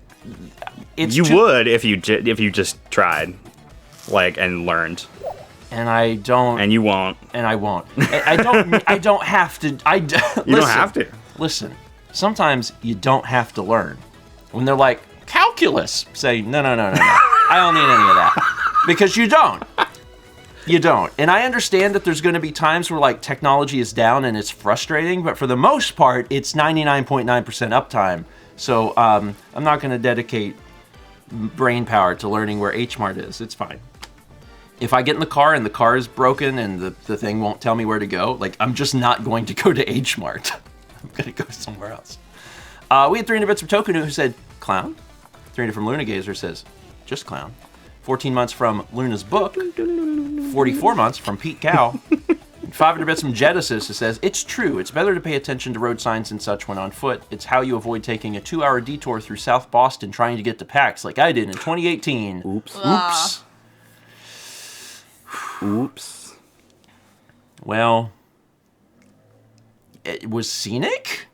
Speaker 2: it's
Speaker 3: You would if you just tried, like, and learned.
Speaker 2: And I don't.
Speaker 3: And you won't.
Speaker 2: And I won't. I don't. I don't have to.
Speaker 3: You don't have to.
Speaker 2: Listen. Sometimes you don't have to learn. When they're like calculus, say no. I don't need any of that because you don't. You don't. And I understand that there's going to be times where like technology is down and it's frustrating, but for the most part, it's 99.9% uptime. So I'm not going to dedicate brain power to learning where H Mart is. It's fine. If I get in the car and the car is broken and the thing won't tell me where to go, like, I'm just not going to go to H Mart. I'm going to go somewhere else. We had 300 bits from Tokunu who said, clown. 300 from Luna Gazer says, just clown. 14 months from Luna's book. 44 months from Pete Cow. 500 bits from Genesis who says, it's true. It's better to pay attention to road signs and such when on foot. It's how you avoid taking a 2-hour detour through South Boston trying to get to PAX like I did in 2018. Oops.
Speaker 3: Oops.
Speaker 2: Well, it was scenic?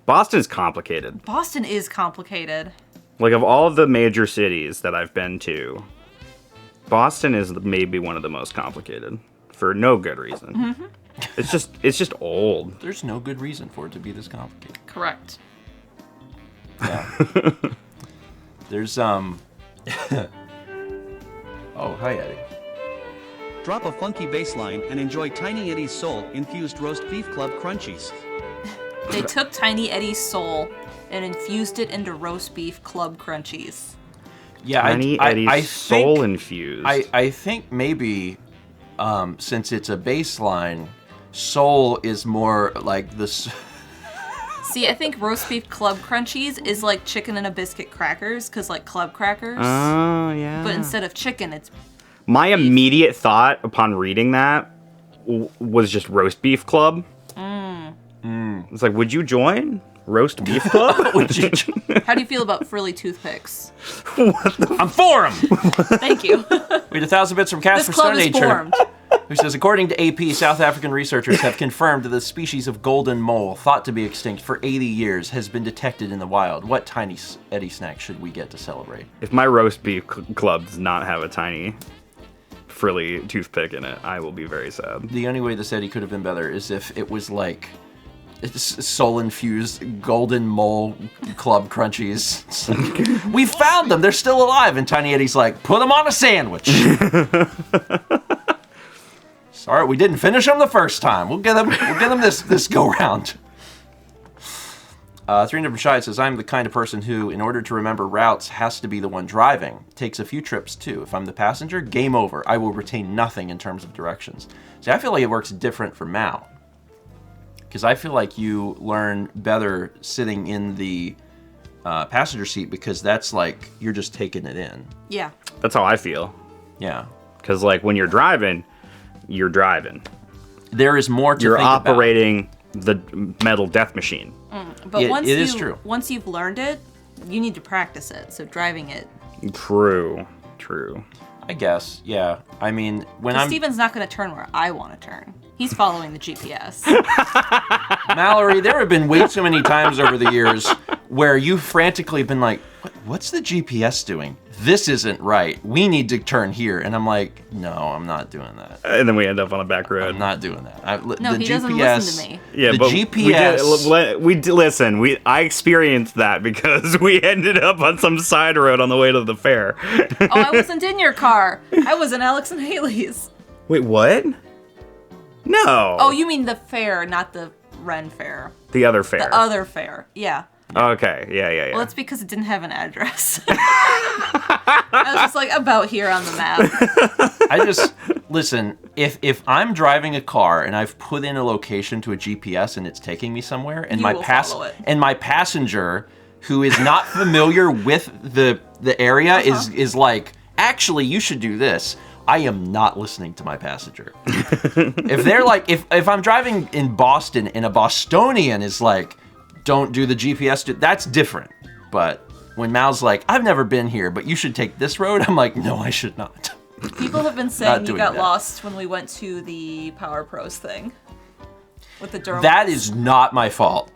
Speaker 3: Boston's complicated.
Speaker 1: Boston is complicated.
Speaker 3: Like, of all of the major cities that I've been to, Boston is maybe one of the most complicated for no good reason.
Speaker 1: Mm-hmm.
Speaker 3: It's just old.
Speaker 2: There's no good reason for it to be this complicated.
Speaker 1: Correct.
Speaker 2: Yeah. There's Oh, hi Eddie.
Speaker 6: Drop a funky bass line and enjoy Tiny Eddie's soul-infused roast beef club crunchies.
Speaker 1: They took Tiny Eddie's soul and infused it into roast beef club crunchies.
Speaker 2: Yeah,
Speaker 3: Tiny Eddie's soul infused.
Speaker 2: I think maybe since it's a baseline, soul is more like this.
Speaker 1: See, I think roast beef club crunchies is like chicken and a biscuit crackers, because like club crackers.
Speaker 3: Oh, yeah.
Speaker 1: But instead of chicken, it's
Speaker 3: My immediate thought upon reading that was just roast beef club. It's like, would you join roast beef club?
Speaker 2: Would you?
Speaker 1: How do you feel about frilly toothpicks?
Speaker 2: I'm for him.
Speaker 1: Thank you.
Speaker 2: We had 1,000 bits from Casper
Speaker 1: This club
Speaker 2: Stone
Speaker 1: is
Speaker 2: Nature,
Speaker 1: formed.
Speaker 2: who says, according to AP, South African researchers have confirmed that the species of golden mole, thought to be extinct for 80 years, has been detected in the wild. What Tiny Eddie snack should we get to celebrate?
Speaker 3: If my roast beef club does not have a tiny frilly toothpick in it, I will be very sad.
Speaker 2: The only way this Eddie could have been better is if it was like soul-infused golden mole club crunchies. It's like, we found them. They're still alive. And Tiny Eddie's like, put them on a sandwich. Sorry, we didn't finish them the first time. We'll get them this go round. 300 from Shai says, I'm the kind of person who, in order to remember routes, has to be the one driving. Takes a few trips too. If I'm the passenger, game over. I will retain nothing in terms of directions. See, I feel like it works different for Mao. Because I feel like you learn better sitting in the passenger seat, because that's like, you're just taking it in.
Speaker 1: Yeah.
Speaker 3: That's how I feel.
Speaker 2: Yeah.
Speaker 3: Because, like, when you're driving, you're driving.
Speaker 2: There is more to
Speaker 3: You're
Speaker 2: think about.
Speaker 3: operating the metal death machine.
Speaker 1: But
Speaker 2: It is true.
Speaker 1: Once you've learned it, you need to practice it. So driving it.
Speaker 3: True.
Speaker 2: I guess, yeah. I mean, when
Speaker 1: Because
Speaker 2: I'm...
Speaker 1: Steven's not going to turn where I want to turn. He's following the GPS.
Speaker 2: Mallory, there have been way too many times over the years where you've frantically been like, what's the GPS doing? This isn't right. We need to turn here. And I'm like, no, I'm not doing that.
Speaker 3: And then we end up on a back road.
Speaker 2: I'm not doing that.
Speaker 1: No, he doesn't listen to me.
Speaker 3: Yeah,
Speaker 2: the
Speaker 3: but
Speaker 2: GPS...
Speaker 3: I experienced that because we ended up on some side road on the way to the fair.
Speaker 1: Oh, I wasn't in your car. I was in Alex and Haley's.
Speaker 3: Wait, what? No.
Speaker 1: Oh, you mean the fair, not the Ren fair.
Speaker 3: The other fair.
Speaker 1: The other fair, yeah.
Speaker 3: Okay, yeah.
Speaker 1: Well, it's because it didn't have an address. I was just like, about here on the map.
Speaker 2: Listen, if I'm driving a car and I've put in a location to a GPS and it's taking me somewhere, and my passenger, who is not familiar with the area, is like, actually, you should do this. I am not listening to my passenger. If they're like, if I'm driving in Boston and a Bostonian is like, don't do the GPS, that's different. But when Mal's like, I've never been here, but you should take this road, I'm like, no, I should not.
Speaker 1: People have been saying you
Speaker 2: doing
Speaker 1: got
Speaker 2: that.
Speaker 1: lost when we went to the Power Pros thing. With the Durham.
Speaker 2: That is not my fault.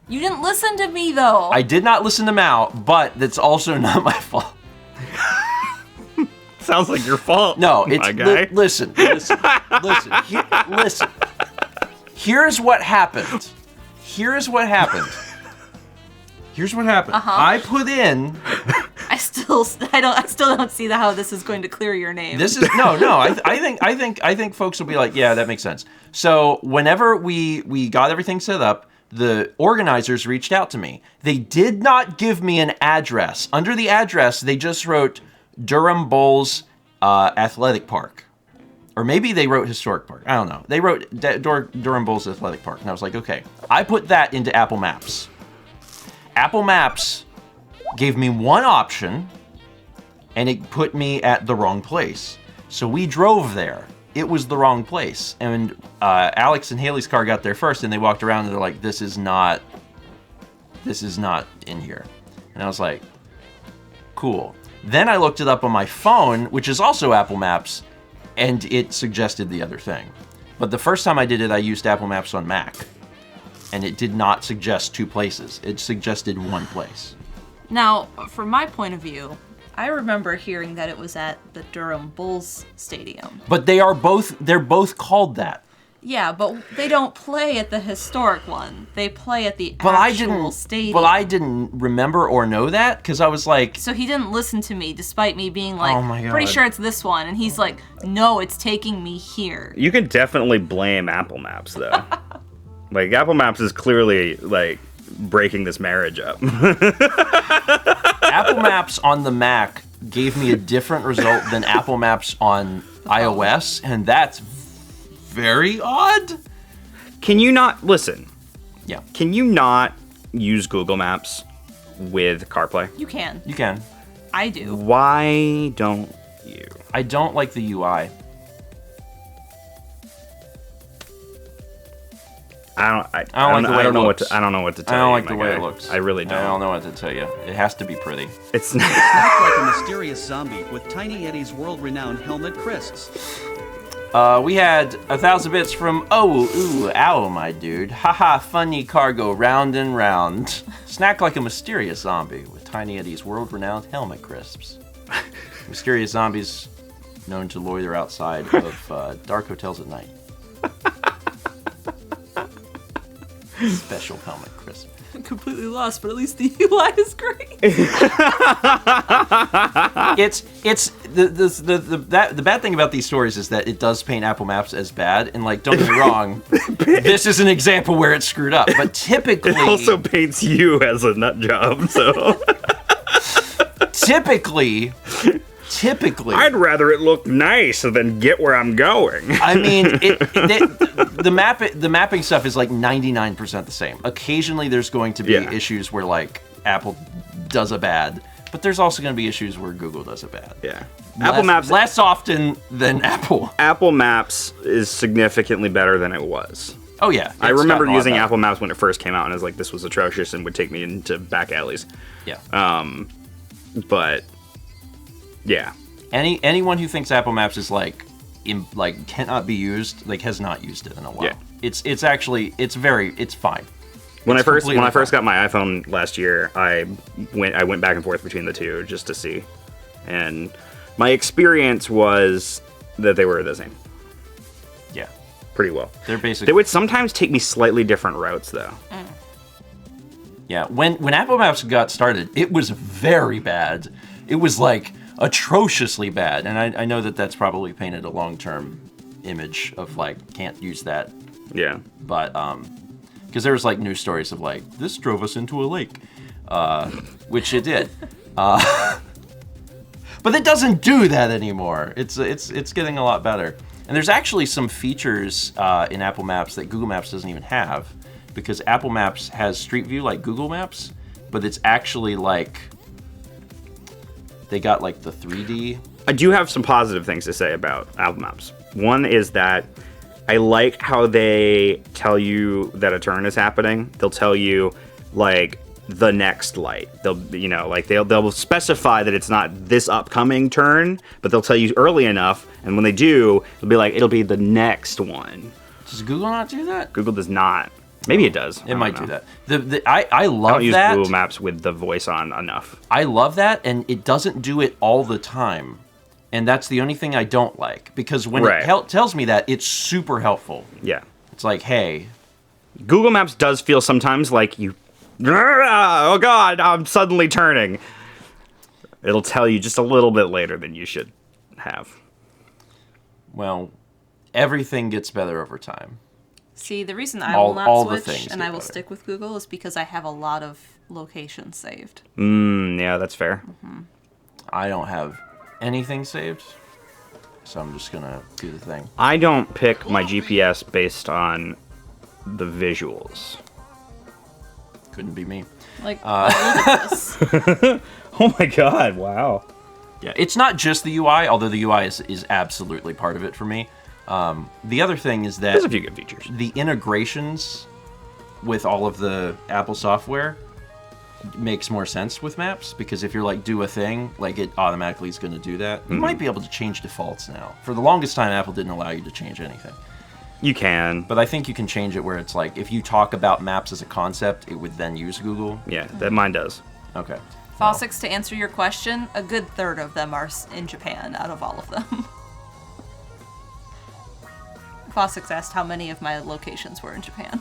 Speaker 1: You didn't listen to me, though.
Speaker 2: I did not listen to Mal, but that's also not my fault.
Speaker 3: Sounds like your fault.
Speaker 2: No, it's
Speaker 3: my guy.
Speaker 2: Listen. Here's what happened. Here's what happened. I put in.
Speaker 1: I still don't see how this is going to clear your name.
Speaker 2: This is no. I think folks will be like, yeah, that makes sense. So whenever we got everything set up, the organizers reached out to me. They did not give me an address. Under the address, they just wrote Durham Bulls Athletic Park. Or maybe they wrote Historic Park. I don't know. They wrote Durham Bulls Athletic Park. And I was like, okay. I put that into Apple Maps. Apple Maps gave me one option, and it put me at the wrong place. So we drove there. It was the wrong place. And Alex and Haley's car got there first, and they walked around, and they're like, this is not in here. And I was like, cool. Then I looked it up on my phone, which is also Apple Maps, and it suggested the other thing. But the first time I did it, I used Apple Maps on Mac, and it did not suggest two places. It suggested one place.
Speaker 1: Now, from my point of view, I remember hearing that it was at the Durham Bulls Stadium.
Speaker 2: But they're both called that.
Speaker 1: Yeah, but they don't play at the historic one. They play at the actual stadium.
Speaker 2: But I didn't remember or know that, because I was like...
Speaker 1: So he didn't listen to me, despite me being like,
Speaker 2: Oh my God.
Speaker 1: pretty sure it's this one. And he's like, no, it's taking me here.
Speaker 3: You can definitely blame Apple Maps, though. Like, Apple Maps is clearly, like, breaking this marriage up.
Speaker 2: Apple Maps on the Mac gave me a different result than Apple Maps on iOS, and that's very odd.
Speaker 3: Can you not... Listen.
Speaker 2: Yeah.
Speaker 3: Can you not use Google Maps with CarPlay?
Speaker 1: You can.
Speaker 2: You can.
Speaker 1: I do.
Speaker 3: Why don't you?
Speaker 2: I don't like the UI.
Speaker 3: I don't know what to tell you.
Speaker 2: I don't like the
Speaker 3: my
Speaker 2: way
Speaker 3: guy.
Speaker 2: it looks.
Speaker 3: I really don't.
Speaker 2: I don't know what to tell you. It has to be pretty.
Speaker 3: It's
Speaker 6: Act like a mysterious zombie with Tiny Eddie's world-renowned helmet crisps.
Speaker 2: We had 1,000 bits from ow, my dude. Haha, funny cargo, round and round. Snack like a mysterious zombie with Tiny Eddie's world-renowned helmet crisps. Mysterious zombies known to loiter outside of dark hotels at night. Special helmet crisp.
Speaker 1: I'm completely lost, but at least the UI is great.
Speaker 2: It's the bad thing about these stories is that it does paint Apple Maps as bad, and like, don't get me wrong, this is an example where it's screwed up. But typically,
Speaker 3: it also paints you as a nut job. So
Speaker 2: typically,
Speaker 3: I'd rather it look nice than get where I'm going.
Speaker 2: I mean, the mapping stuff is like 99% the same. Occasionally, there's going to be issues where like Apple does a bad, but there's also going to be issues where Google does a bad.
Speaker 3: Yeah, Apple Maps
Speaker 2: less often than Apple.
Speaker 3: Apple Maps is significantly better than it was.
Speaker 2: Oh yeah,
Speaker 3: I remember using Apple Maps when it first came out, and I was like, this was atrocious and would take me into back alleys.
Speaker 2: Yeah.
Speaker 3: But yeah.
Speaker 2: Anyone who thinks Apple Maps is like cannot be used, like, has not used it in a while.
Speaker 3: Yeah.
Speaker 2: It's actually it's fine.
Speaker 3: When I first got my iPhone last year, I went back and forth between the two just to see, and my experience was that they were the same.
Speaker 2: Yeah.
Speaker 3: Pretty well.
Speaker 2: They're basically.
Speaker 3: They would sometimes take me slightly different routes though.
Speaker 2: Yeah. When Apple Maps got started, it was very bad. It was like atrociously bad, and I know that that's probably painted a long-term image of like, can't use that.
Speaker 3: Yeah.
Speaker 2: But because there was like news stories of like, this drove us into a lake, which it did. But it doesn't do that anymore. It's getting a lot better. And there's actually some features in Apple Maps that Google Maps doesn't even have, because Apple Maps has Street View like Google Maps, but it's actually like, they got like the 3D.
Speaker 3: I do have some positive things to say about Apple Maps. One is that I like how they tell you that a turn is happening. They'll tell you, like, the next light. They'll specify that it's not this upcoming turn, but they'll tell you early enough, and when they do, it'll be the next one.
Speaker 2: Does Google not do that?
Speaker 3: Google does not. Maybe it does.
Speaker 2: It might do
Speaker 3: know.
Speaker 2: that. I love
Speaker 3: I don't use
Speaker 2: that.
Speaker 3: Google Maps with the voice on enough.
Speaker 2: I love that, and it doesn't do it all the time. And that's the only thing I don't like, because when it tells me that, it's super helpful.
Speaker 3: Yeah.
Speaker 2: It's like, hey.
Speaker 3: Google Maps does feel sometimes like you... Oh, God, I'm suddenly turning. It'll tell you just a little bit later than you should have.
Speaker 2: Well, everything gets better over time.
Speaker 1: See, the reason I will not switch and I will
Speaker 2: better.
Speaker 1: stick with Google is because I have a lot of locations saved.
Speaker 3: Yeah, that's fair.
Speaker 2: I don't have anything saved, so I'm just going to do the thing.
Speaker 3: I don't pick my GPS based on the visuals.
Speaker 2: Couldn't be me.
Speaker 1: Like, look at this.
Speaker 3: Oh my God, wow.
Speaker 2: Yeah, it's not just the UI, although the UI is absolutely part of it for me. The other thing is that
Speaker 3: There's a few good features.
Speaker 2: the integrations with all of the Apple software makes more sense with maps, because if you're like do a thing, like it automatically is going to do that. You might be able to change defaults now. For the longest time, Apple didn't allow you to change anything.
Speaker 3: You can.
Speaker 2: But I think you can change it where it's like, if you talk about maps as a concept, it would then use Google.
Speaker 3: Yeah, that mine does.
Speaker 2: Okay.
Speaker 1: Fossix, to answer your question, a good third of them are in Japan out of all of them. Fossix asked how many of my locations were in Japan.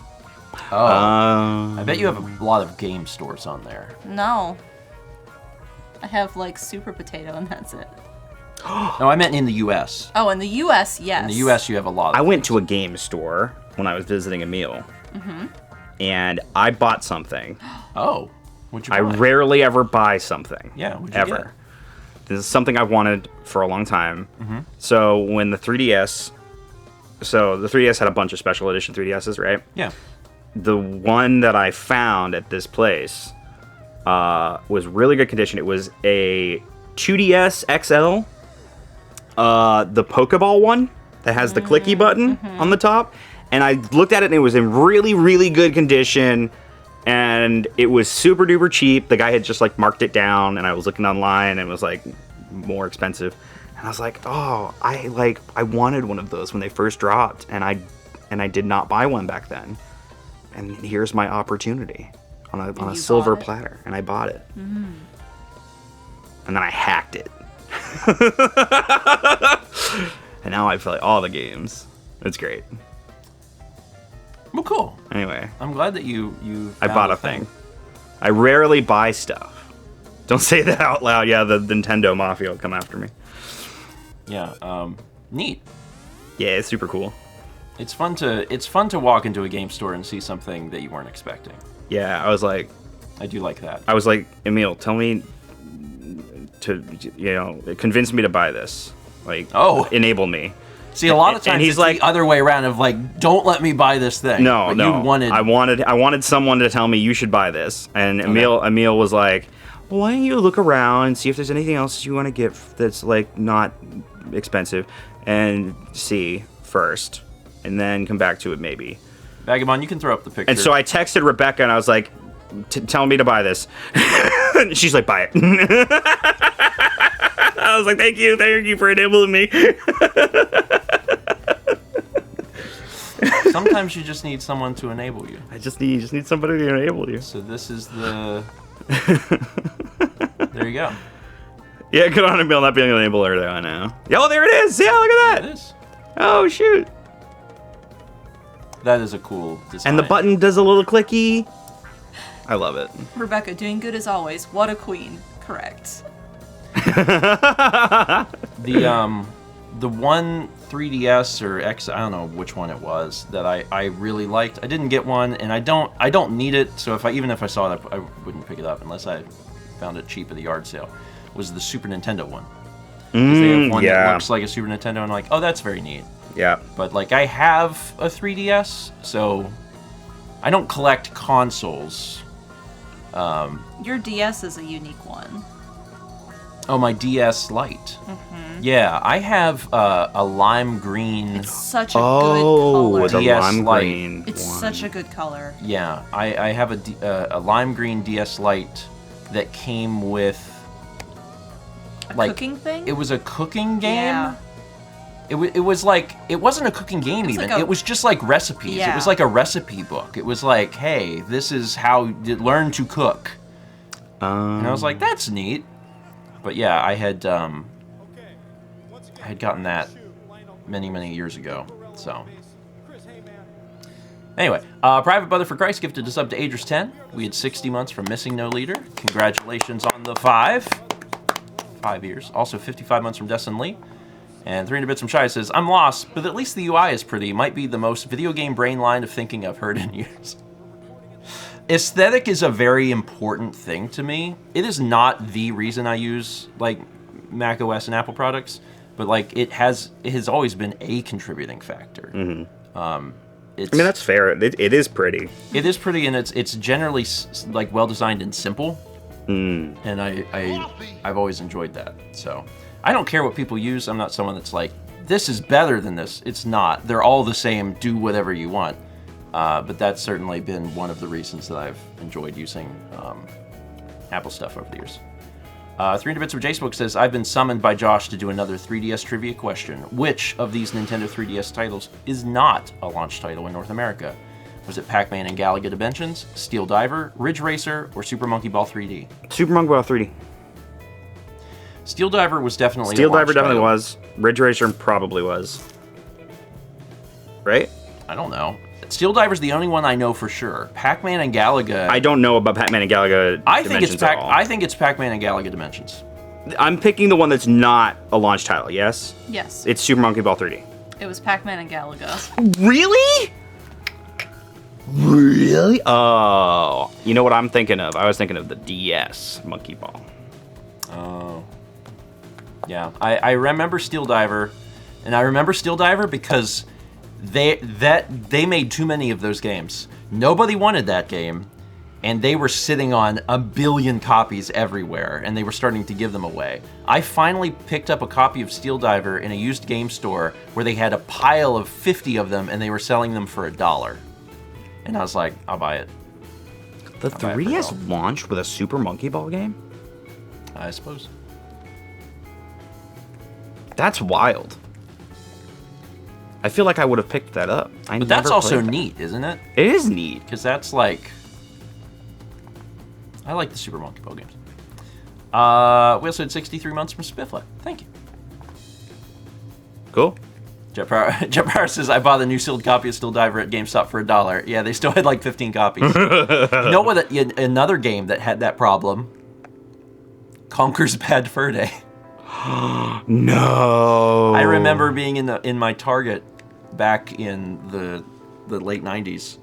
Speaker 2: Oh. I bet you have a lot of game stores on there.
Speaker 1: No. I have like Super Potato and that's it.
Speaker 2: No, I meant in the U.S.
Speaker 1: Oh, in the U.S., yes.
Speaker 2: In the U.S., you have a lot of
Speaker 3: I went to a game store when I was visiting Emil. And I bought something.
Speaker 2: Oh. What'd you
Speaker 3: I
Speaker 2: buy?
Speaker 3: rarely ever buy something.
Speaker 2: Yeah, what'd you
Speaker 3: ever.
Speaker 2: get?
Speaker 3: This is something I've wanted for a long time. So when the 3DS... So the 3DS had a bunch of special edition 3DSs, right?
Speaker 2: Yeah.
Speaker 3: The one that I found at this place was really good condition. It was a 2DS XL, the Pokeball one that has the clicky button on the top. And I looked at it and it was in really, really good condition. And it was super duper cheap. The guy had just like marked it down, and I was looking online and it was like more expensive. And I was like, oh, I wanted one of those when they first dropped, and I did not buy one back then. And here's my opportunity on a silver platter, and I bought it. And then I hacked it. And now I play all the games. It's great.
Speaker 2: Well, cool.
Speaker 3: Anyway,
Speaker 2: I'm glad that you
Speaker 3: I
Speaker 2: found
Speaker 3: bought a thing. I rarely buy stuff. Don't say that out loud. Yeah, the Nintendo Mafia will come after me.
Speaker 2: Yeah, neat.
Speaker 3: Yeah, it's super cool.
Speaker 2: It's fun to walk into a game store and see something that you weren't expecting.
Speaker 3: Yeah, I was like, Emil, tell me to, convince me to buy this. Like, enable me.
Speaker 2: See, a lot of times
Speaker 3: and he's
Speaker 2: it's
Speaker 3: like,
Speaker 2: the other way around of like, don't let me buy this thing.
Speaker 3: No,
Speaker 2: But
Speaker 3: no.
Speaker 2: You
Speaker 3: I wanted someone to tell me you should buy this. And Emil was like, why don't you look around and see if there's anything else you want to get that's like not expensive, and see first, and then come back to it maybe.
Speaker 2: Vagabond, you can throw up the picture.
Speaker 3: And so I texted Rebecca and I was like, tell me to buy this. And she's like, buy it. I was like, thank you for enabling me.
Speaker 2: Sometimes you just need someone to enable you.
Speaker 3: You just need somebody to enable you.
Speaker 2: So this is the... There you go.
Speaker 3: Yeah, good on Emil not being an enabler though, I know. Oh, there it is! Yeah, look at that!
Speaker 2: It is.
Speaker 3: Oh, shoot.
Speaker 2: That is a cool design.
Speaker 3: And the button does a little clicky. I love it.
Speaker 1: Rebecca, doing good as always. What a queen. Correct.
Speaker 2: The one 3DS or X, I don't know which one it was, that I really liked. I didn't get one, and I don't need it. So even if I saw it, I wouldn't pick it up unless I found it cheap at the yard sale. Was the Super Nintendo one? They have one that looks like a Super Nintendo, and I'm like, oh, that's very neat.
Speaker 3: Yeah.
Speaker 2: But like, I have a 3DS, so I don't collect consoles.
Speaker 1: Your DS is a unique one.
Speaker 2: Oh, my DS Lite. Yeah, I have a lime green.
Speaker 1: It's such a good color.
Speaker 3: the
Speaker 2: DS
Speaker 3: lime
Speaker 2: Lite.
Speaker 3: green.
Speaker 1: It's
Speaker 3: one.
Speaker 1: such a good color.
Speaker 2: Yeah, I have a lime green DS Lite that came with
Speaker 1: A
Speaker 2: like
Speaker 1: cooking thing?
Speaker 2: it was a cooking game.
Speaker 1: Yeah.
Speaker 2: It was like it wasn't a cooking game
Speaker 1: was
Speaker 2: even.
Speaker 1: like a-
Speaker 2: It was just like recipes. It
Speaker 1: Yeah.
Speaker 2: was like a recipe book. It was like, hey, this is how you learn to cook. And I was like, that's neat. But yeah, I had gotten that many years ago. So anyway, Private Brother for Christ gifted us up to Aegis 10. We had 60 months from missing no leader. Congratulations on the 5 years. Also 55 months from Destin Lee. And 300 bits from Shy says, I'm lost, but at least the UI is pretty. Might be the most video game brain line of thinking I've heard in years. Aesthetic is a very important thing to me. It is not the reason I use like Mac OS and Apple products, but like it has always been a contributing factor.
Speaker 3: I mean, that's fair. It is pretty.
Speaker 2: It is pretty, and it's generally like well designed and simple. And I've always enjoyed that. So I don't care what people use. I'm not someone that's like, this is better than this. It's not. They're all the same. Do whatever you want. But that's certainly been one of the reasons that I've enjoyed using Apple stuff over the years. 300 Bits of Jacebook says, I've been summoned by Josh to do another 3DS trivia question. Which of these Nintendo 3DS titles is not a launch title in North America? Was it Pac-Man and Galaga Dimensions, Steel Diver, Ridge Racer, or Super Monkey Ball 3D?
Speaker 3: Super Monkey Ball 3D.
Speaker 2: Steel Diver was definitely
Speaker 3: Steel
Speaker 2: a launch
Speaker 3: Diver definitely
Speaker 2: title.
Speaker 3: was. Ridge Racer probably was. Right?
Speaker 2: I don't know. Steel Diver's the only one I know for sure. Pac-Man and Galaga.
Speaker 3: I don't know about Pac-Man and Galaga
Speaker 2: I think it's
Speaker 3: Dimensions at all.
Speaker 2: I think it's Pac-Man and Galaga Dimensions.
Speaker 3: I'm picking the one that's not a launch title, yes?
Speaker 1: Yes.
Speaker 3: It's Super Monkey Ball 3D.
Speaker 1: It was Pac-Man and Galaga.
Speaker 3: Really? Really? Oh. You know what I'm thinking of? I was thinking of the DS Monkey Ball.
Speaker 2: Oh. Yeah. I remember Steel Diver, and I remember Steel Diver because they made too many of those games. Nobody wanted that game, and they were sitting on a billion copies everywhere, and they were starting to give them away. I finally picked up a copy of Steel Diver in a used game store where they had a pile of 50 of them, and they were selling them for $1. And I was like, I'll buy it.
Speaker 3: The
Speaker 2: I'll buy it for $1.
Speaker 3: 3DS launched with a Super Monkey Ball game?
Speaker 2: I suppose.
Speaker 3: That's wild. I feel like I would have picked that up.
Speaker 2: But that's also neat, isn't it?
Speaker 3: It is neat.
Speaker 2: Because that's like... I like the Super Monkey Ball games. We also had 63 months from Spifflet. Thank you.
Speaker 3: Cool.
Speaker 2: Jet Power says, I bought a new sealed copy of Steel Diver at GameStop for $1. Yeah, they still had like 15 copies. You know what? Another game that had that problem? Conker's Bad Fur Day.
Speaker 3: No.
Speaker 2: I remember being in my Target back in the late 90s,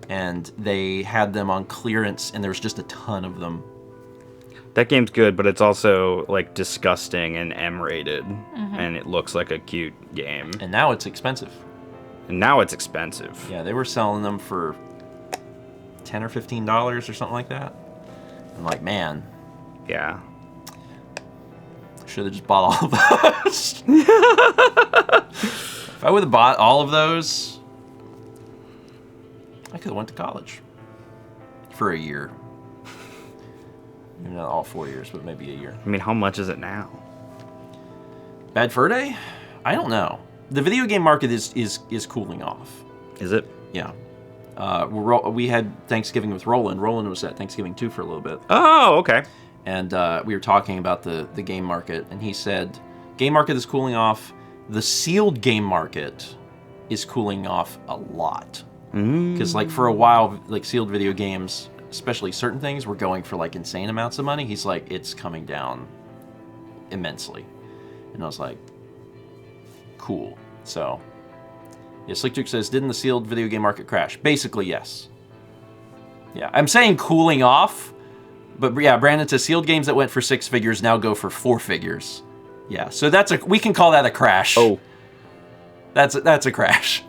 Speaker 2: and they had them on clearance, and there was just a ton of them.
Speaker 3: That game's good, but it's also like disgusting and M-rated, and it looks like a cute game.
Speaker 2: And now it's expensive.
Speaker 3: And now it's expensive.
Speaker 2: Yeah, they were selling them for $10 or $15 or something like that. I'm like, man,
Speaker 3: Yeah.
Speaker 2: should have just bought all of those. If I would have bought all of those, I could have went to college for a year. Maybe not all 4 years, but maybe a year.
Speaker 3: I mean, how much is it now?
Speaker 2: Bad Fur Day? I don't know. The video game market is cooling off.
Speaker 3: Is it?
Speaker 2: Yeah. We had Thanksgiving with Roland. Roland was at Thanksgiving too for a little bit.
Speaker 3: Oh, okay.
Speaker 2: And we were talking about the game market, and he said, game market is cooling off. The sealed game market is cooling off a lot. Because like for a while, like sealed video games, especially certain things, were going for like insane amounts of money. He's like, it's coming down immensely. And I was like, cool. So, yeah, Slick Duke says, didn't the sealed video game market crash? Basically, yes. Yeah, I'm saying cooling off, but yeah, Brandon says sealed games that went for 6 figures now go for 4 figures. Yeah, so we can call that a crash.
Speaker 3: Oh.
Speaker 2: That's a crash.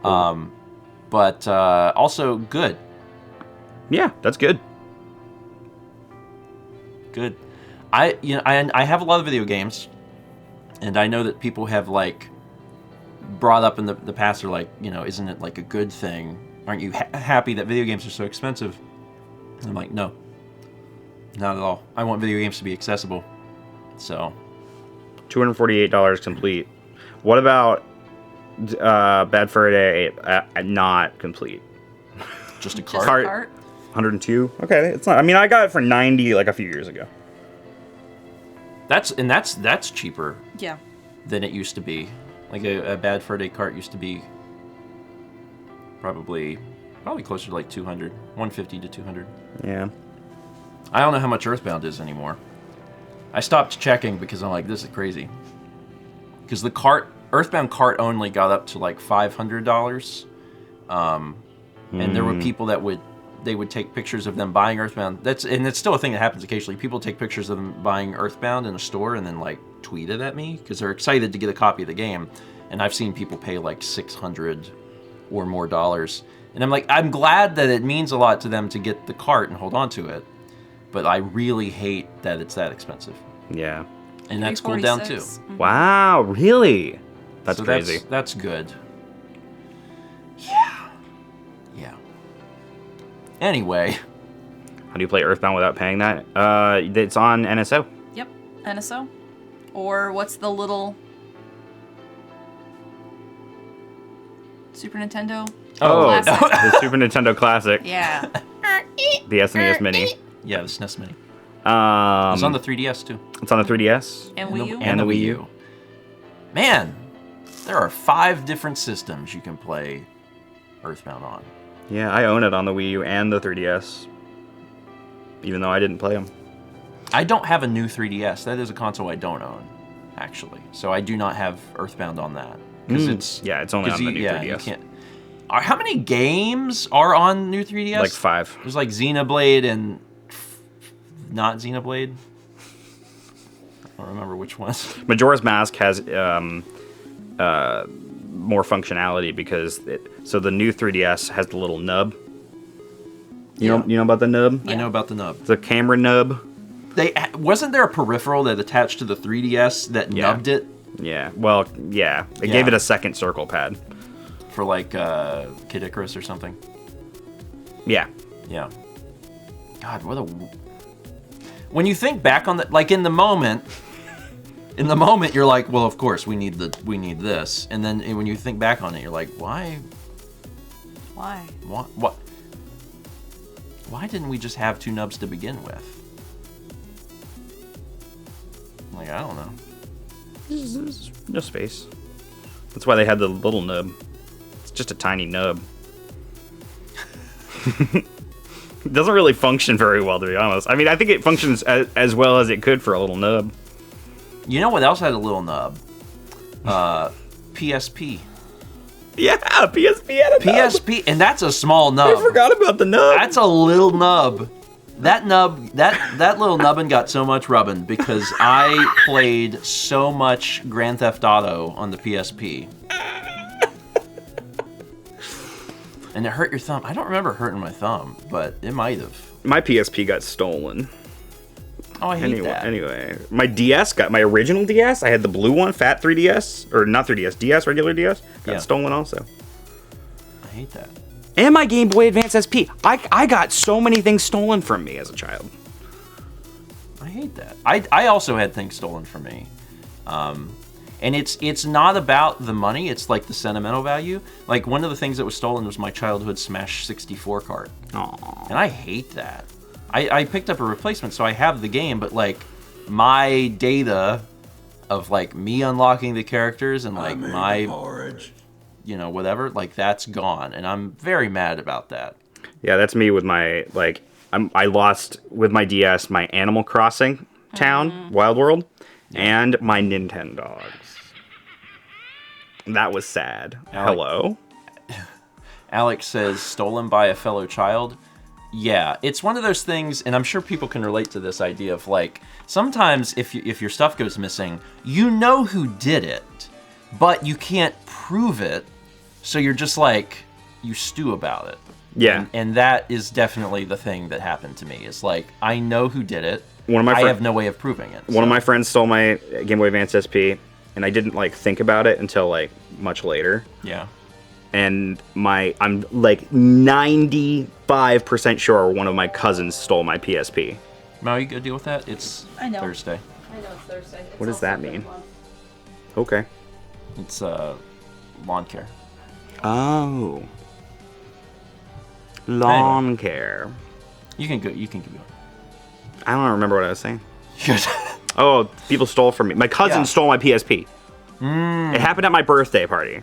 Speaker 2: But also good.
Speaker 3: Yeah, that's good.
Speaker 2: Good. I have a lot of video games, and I know that people have like brought up in the past, are like, isn't it like a good thing? Aren't you happy that video games are so expensive? And I'm like, no, not at all. I want video games to be accessible. So,
Speaker 3: $248 complete. What about Bad Fur Day not complete?
Speaker 2: just a
Speaker 1: Just
Speaker 2: cart.
Speaker 3: Cart.
Speaker 1: a cart.
Speaker 3: 102. Okay, it's not. I mean, I got it for 90 like a few years ago.
Speaker 2: That's cheaper
Speaker 1: Yeah.
Speaker 2: than it used to be. Like a Bad Fur Day cart used to be probably closer to like 200, 150 to 200.
Speaker 3: Yeah.
Speaker 2: I don't know how much Earthbound is anymore. I stopped checking because I'm like, this is crazy. Because the Earthbound cart only got up to like $500. And there were people that would take pictures of them buying Earthbound. It's still a thing that happens occasionally. People take pictures of them buying Earthbound in a store and then like tweet it at me because they're excited to get a copy of the game. And I've seen people pay like $600 or more dollars. And I'm like, I'm glad that it means a lot to them to get the cart and hold on to it. But I really hate that it's that expensive.
Speaker 3: Yeah.
Speaker 2: And that's cooled down too.
Speaker 1: $346.
Speaker 3: Wow, really? That's
Speaker 2: So
Speaker 3: crazy.
Speaker 2: That's good. Yeah. Anyway.
Speaker 3: How do you play Earthbound without paying that? It's on NSO.
Speaker 1: Yep. NSO. Or what's the little Super Nintendo?
Speaker 3: Oh,
Speaker 1: Classic.
Speaker 3: the Super Nintendo Classic.
Speaker 1: Yeah.
Speaker 3: The SNES Mini.
Speaker 2: Yeah, the SNES Mini. It's on the 3DS too.
Speaker 3: It's on the 3DS.
Speaker 1: And Wii U?
Speaker 3: And the Wii U.
Speaker 2: Man, there are 5 different systems you can play Earthbound on.
Speaker 3: Yeah, I own it on the Wii U and the 3DS. Even though I didn't play them.
Speaker 2: I don't have a new 3DS. That is a console I don't own, actually. So I do not have Earthbound on that. Because it's
Speaker 3: only on the new
Speaker 2: You
Speaker 3: 3DS.
Speaker 2: can't. How many games are on new 3DS?
Speaker 3: Like 5.
Speaker 2: There's like Xenoblade and not Xenoblade. I don't remember which ones.
Speaker 3: Majora's Mask has more functionality because so the new 3DS has the little nub. You know about the nub?
Speaker 2: I know about the nub.
Speaker 3: The camera nub.
Speaker 2: Wasn't there a peripheral that attached to the 3DS that nubbed it
Speaker 3: Yeah. Well, yeah. It gave it a second circle pad.
Speaker 2: for like Kid Icarus or something?
Speaker 3: Yeah.
Speaker 2: Yeah. God, when you think back on that, like in the moment, you're like, well, of course we need this, and then when you think back on it, you're like, why? What? Why didn't we just have 2 nubs to begin with? Like, I don't know.
Speaker 3: No space. That's why they had the little nub. It's just a tiny nub. It doesn't really function very well, to be honest. I mean, I think it functions as well as it could for a little nub.
Speaker 2: You know what else had a little nub? PSP.
Speaker 3: Yeah, PSP had a nub.
Speaker 2: PSP, and that's a small nub.
Speaker 3: I forgot about the nub.
Speaker 2: That's a little nub. That little nubbin got so much rubbin because I played so much Grand Theft Auto on the PSP. And it hurt your thumb. I don't remember hurting my thumb, but it might have.
Speaker 3: My PSP got stolen.
Speaker 2: Oh, I hate that.
Speaker 3: Anyway, my original DS. I had the blue one, fat 3DS, or not 3DS, DS, regular DS. Got stolen also.
Speaker 2: I hate that.
Speaker 3: And my Game Boy Advance SP. I got so many things stolen from me as a child.
Speaker 2: I hate that. I also had things stolen from me. And it's not about the money, it's like the sentimental value. Like one of the things that was stolen was my childhood Smash 64 card.
Speaker 3: Aww.
Speaker 2: And I hate that. I picked up a replacement, so I have the game, but like my data of like me unlocking the characters and like my porridge, whatever, like that's gone, and I'm very mad about that.
Speaker 3: Yeah, that's me with my I lost with my DS my Animal Crossing town, Wild World, and my Nintendogs. That was sad. Hello.
Speaker 2: Alex says stolen by a fellow child. Yeah, it's one of those things, and I'm sure people can relate to this idea of like, sometimes if your stuff goes missing, you know who did it, but you can't prove it, so you're just like, you stew about it.
Speaker 3: Yeah.
Speaker 2: And that is definitely the thing that happened to me. It's like, I know who did it, I have no way of proving it.
Speaker 3: One of my friends stole my Game Boy Advance SP, and I didn't like think about it until like much later.
Speaker 2: Yeah.
Speaker 3: And I'm like 95% sure one of my cousins stole my PSP.
Speaker 2: Mal, you go deal with that? It's
Speaker 1: I know.
Speaker 2: Thursday.
Speaker 1: I know it's Thursday.
Speaker 3: What does that mean? Okay.
Speaker 2: It's lawn care.
Speaker 3: Oh. Lawn care.
Speaker 2: You can go. You can keep going.
Speaker 3: I don't remember what I was saying. Oh, people stole from me. My cousin stole my PSP. It happened at my birthday party.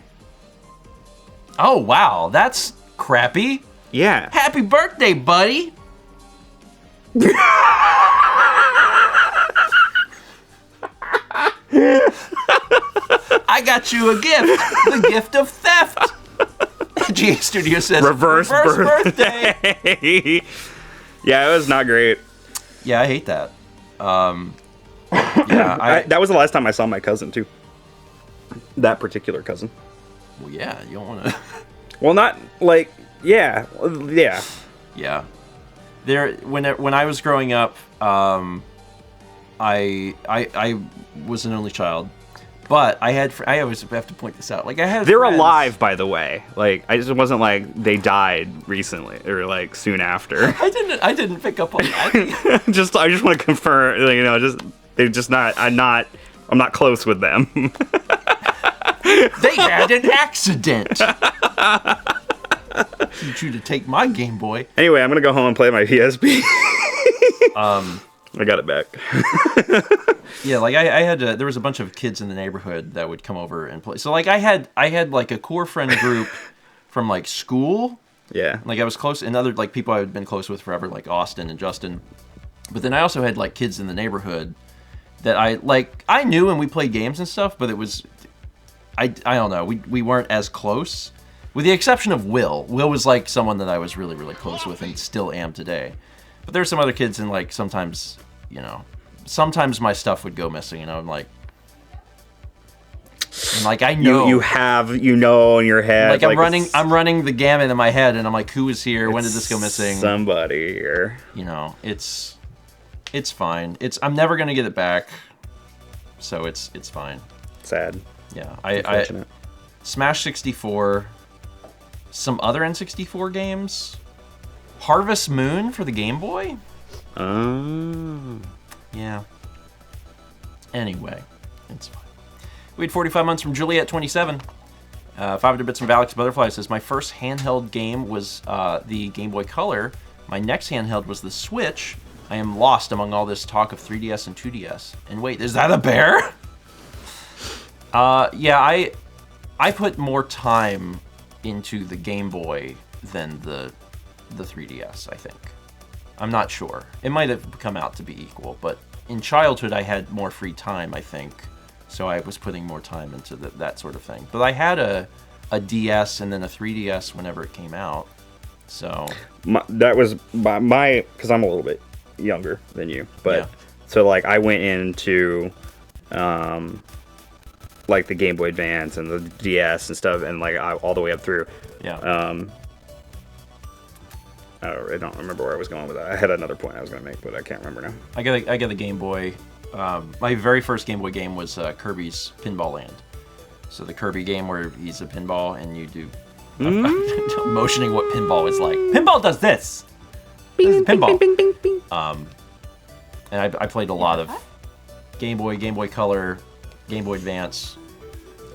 Speaker 2: Oh, wow. That's crappy.
Speaker 3: Yeah.
Speaker 2: Happy birthday, buddy. I got you a gift. The gift of theft. GA Studio says
Speaker 3: Reverse
Speaker 2: birthday.
Speaker 3: Yeah, it was not great.
Speaker 2: Yeah, I hate that. Yeah,
Speaker 3: That was the last time I saw my cousin, too. That particular cousin.
Speaker 2: Well, yeah, you don't want to.
Speaker 3: Well, not like, yeah.
Speaker 2: Yeah. When I was growing up, I was an only child, but I always have to point this out. Like
Speaker 3: They're
Speaker 2: friends.
Speaker 3: alive, by the way. Like, it wasn't like they died recently or like soon after.
Speaker 2: I didn't pick up on that.
Speaker 3: I just want to confirm, you know, they're just not. I'm not close with them.
Speaker 2: They had an accident. Teach you to take my Game Boy.
Speaker 3: Anyway, I'm gonna go home and play my PSP. I got it back.
Speaker 2: Yeah, like I had there was a bunch of kids in the neighborhood that would come over and play. So like I had like a core friend group from like school.
Speaker 3: Yeah.
Speaker 2: Like I was close, and other like people I had been close with forever, like Austin and Justin. But then I also had like kids in the neighborhood that I knew, and we played games and stuff. But it was I don't know, we weren't as close, with the exception of Will. Will was like someone that I was really really close with and still am today. But there's some other kids, and like sometimes, you know, sometimes my stuff would go missing, and I'm like I know
Speaker 3: you know in your head.
Speaker 2: Like I'm running the gamut in my head, and I'm like, who is here? When did this go missing?
Speaker 3: Somebody here.
Speaker 2: You know, it's fine. I'm never gonna get it back, so it's fine.
Speaker 3: Sad.
Speaker 2: Yeah, I Smash 64, some other N64 games, Harvest Moon for the Game Boy.
Speaker 3: Oh.
Speaker 2: Yeah. Anyway, it's fine. We had 45 months from Juliet27. 500 bits from Alex Butterfly says, my first handheld game was the Game Boy Color. My next handheld was the Switch. I am lost among all this talk of 3DS and 2DS. And wait, is that a bear? Yeah, I put more time into the Game Boy than the 3DS, I think. I'm not sure. It might have come out to be equal, but in childhood I had more free time, I think. So I was putting more time into that sort of thing. But I had a DS and then a 3DS whenever it came out. So
Speaker 3: that was my because I'm a little bit younger than you, but
Speaker 2: yeah.
Speaker 3: So like I went into like the Game Boy Advance and the DS and stuff, and like all the way up through.
Speaker 2: Yeah.
Speaker 3: I don't remember where I was going with that. I had another point I was going to make, but I can't remember now.
Speaker 2: I got the Game Boy. My very first Game Boy game was Kirby's Pinball Land. So the Kirby game where he's a pinball and you do I'm motioning what pinball is like. Pinball does this. This is pinball.
Speaker 3: Bing, bing, bing.
Speaker 2: And I played a lot of Game Boy, Game Boy Color, Game Boy Advance,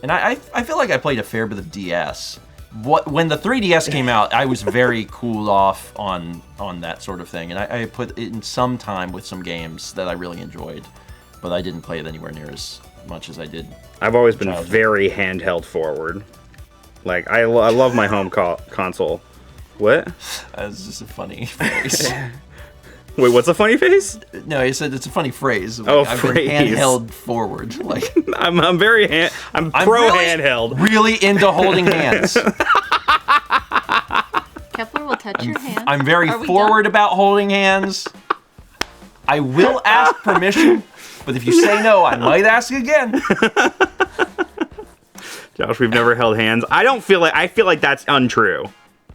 Speaker 2: and I feel like I played a fair bit of DS. When the 3DS came out, I was very cooled off on that sort of thing, and I put in some time with some games that I really enjoyed, but I didn't play it anywhere near as much as I did.
Speaker 3: I've always been very handheld forward. Like I love my home console. What?
Speaker 2: That's just a funny phrase.
Speaker 3: Wait, what's a funny face?
Speaker 2: No, he said it's a funny phrase. Like,
Speaker 3: Oh,
Speaker 2: I've
Speaker 3: phrase.
Speaker 2: been handheld forward. Like
Speaker 3: I'm pro handheld.
Speaker 2: Really into holding hands.
Speaker 1: Kepler will touch your hand.
Speaker 2: I'm very
Speaker 1: Are we
Speaker 2: forward
Speaker 1: done?
Speaker 2: about holding hands. I will ask permission, but if you say no, I might ask again.
Speaker 3: Josh, we've never held hands. I feel like that's untrue.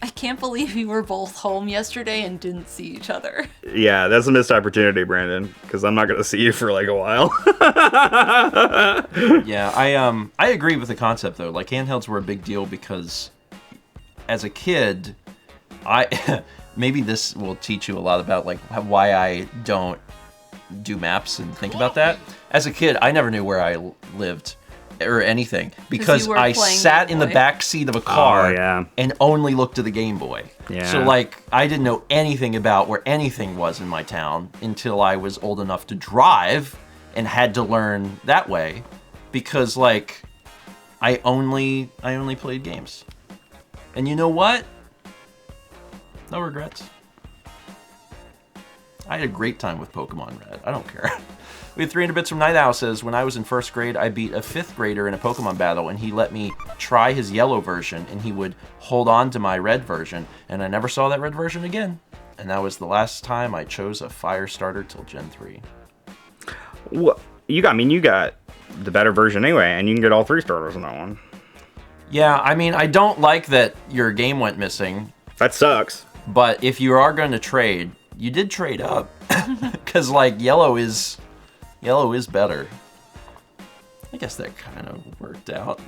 Speaker 1: I can't believe we were both home yesterday and didn't see each other.
Speaker 3: Yeah, that's a missed opportunity, Brandon, because I'm not going to see you for like a while.
Speaker 2: Yeah, I agree with the concept though. Like handhelds were a big deal because as a kid, maybe this will teach you a lot about like why I don't do maps and think about that. As a kid, I never knew where I lived or anything because
Speaker 1: you were
Speaker 2: I
Speaker 1: playing
Speaker 2: sat
Speaker 1: Game
Speaker 2: in the
Speaker 1: Boy.
Speaker 2: back seat of a car
Speaker 3: yeah.
Speaker 2: and only looked at the Game Boy.
Speaker 3: Yeah.
Speaker 2: So like I didn't know anything about where anything was in my town until I was old enough to drive and had to learn that way because like I only played games. And you know what? No regrets. I had a great time with Pokemon Red. I don't care. We had 300 bits from Night Owl says, when I was in first grade, I beat a 5th grader in a Pokemon battle, and he let me try his yellow version, and he would hold on to my red version, and I never saw that red version again. And that was the last time I chose a fire starter till Gen 3.
Speaker 3: Well, you got the better version anyway, and you can get all 3 starters on that one.
Speaker 2: Yeah, I mean, I don't like that your game went missing,
Speaker 3: That sucks.
Speaker 2: but if you are going to trade, you did trade up. Because, like, yellow is better. I guess that kind of worked out.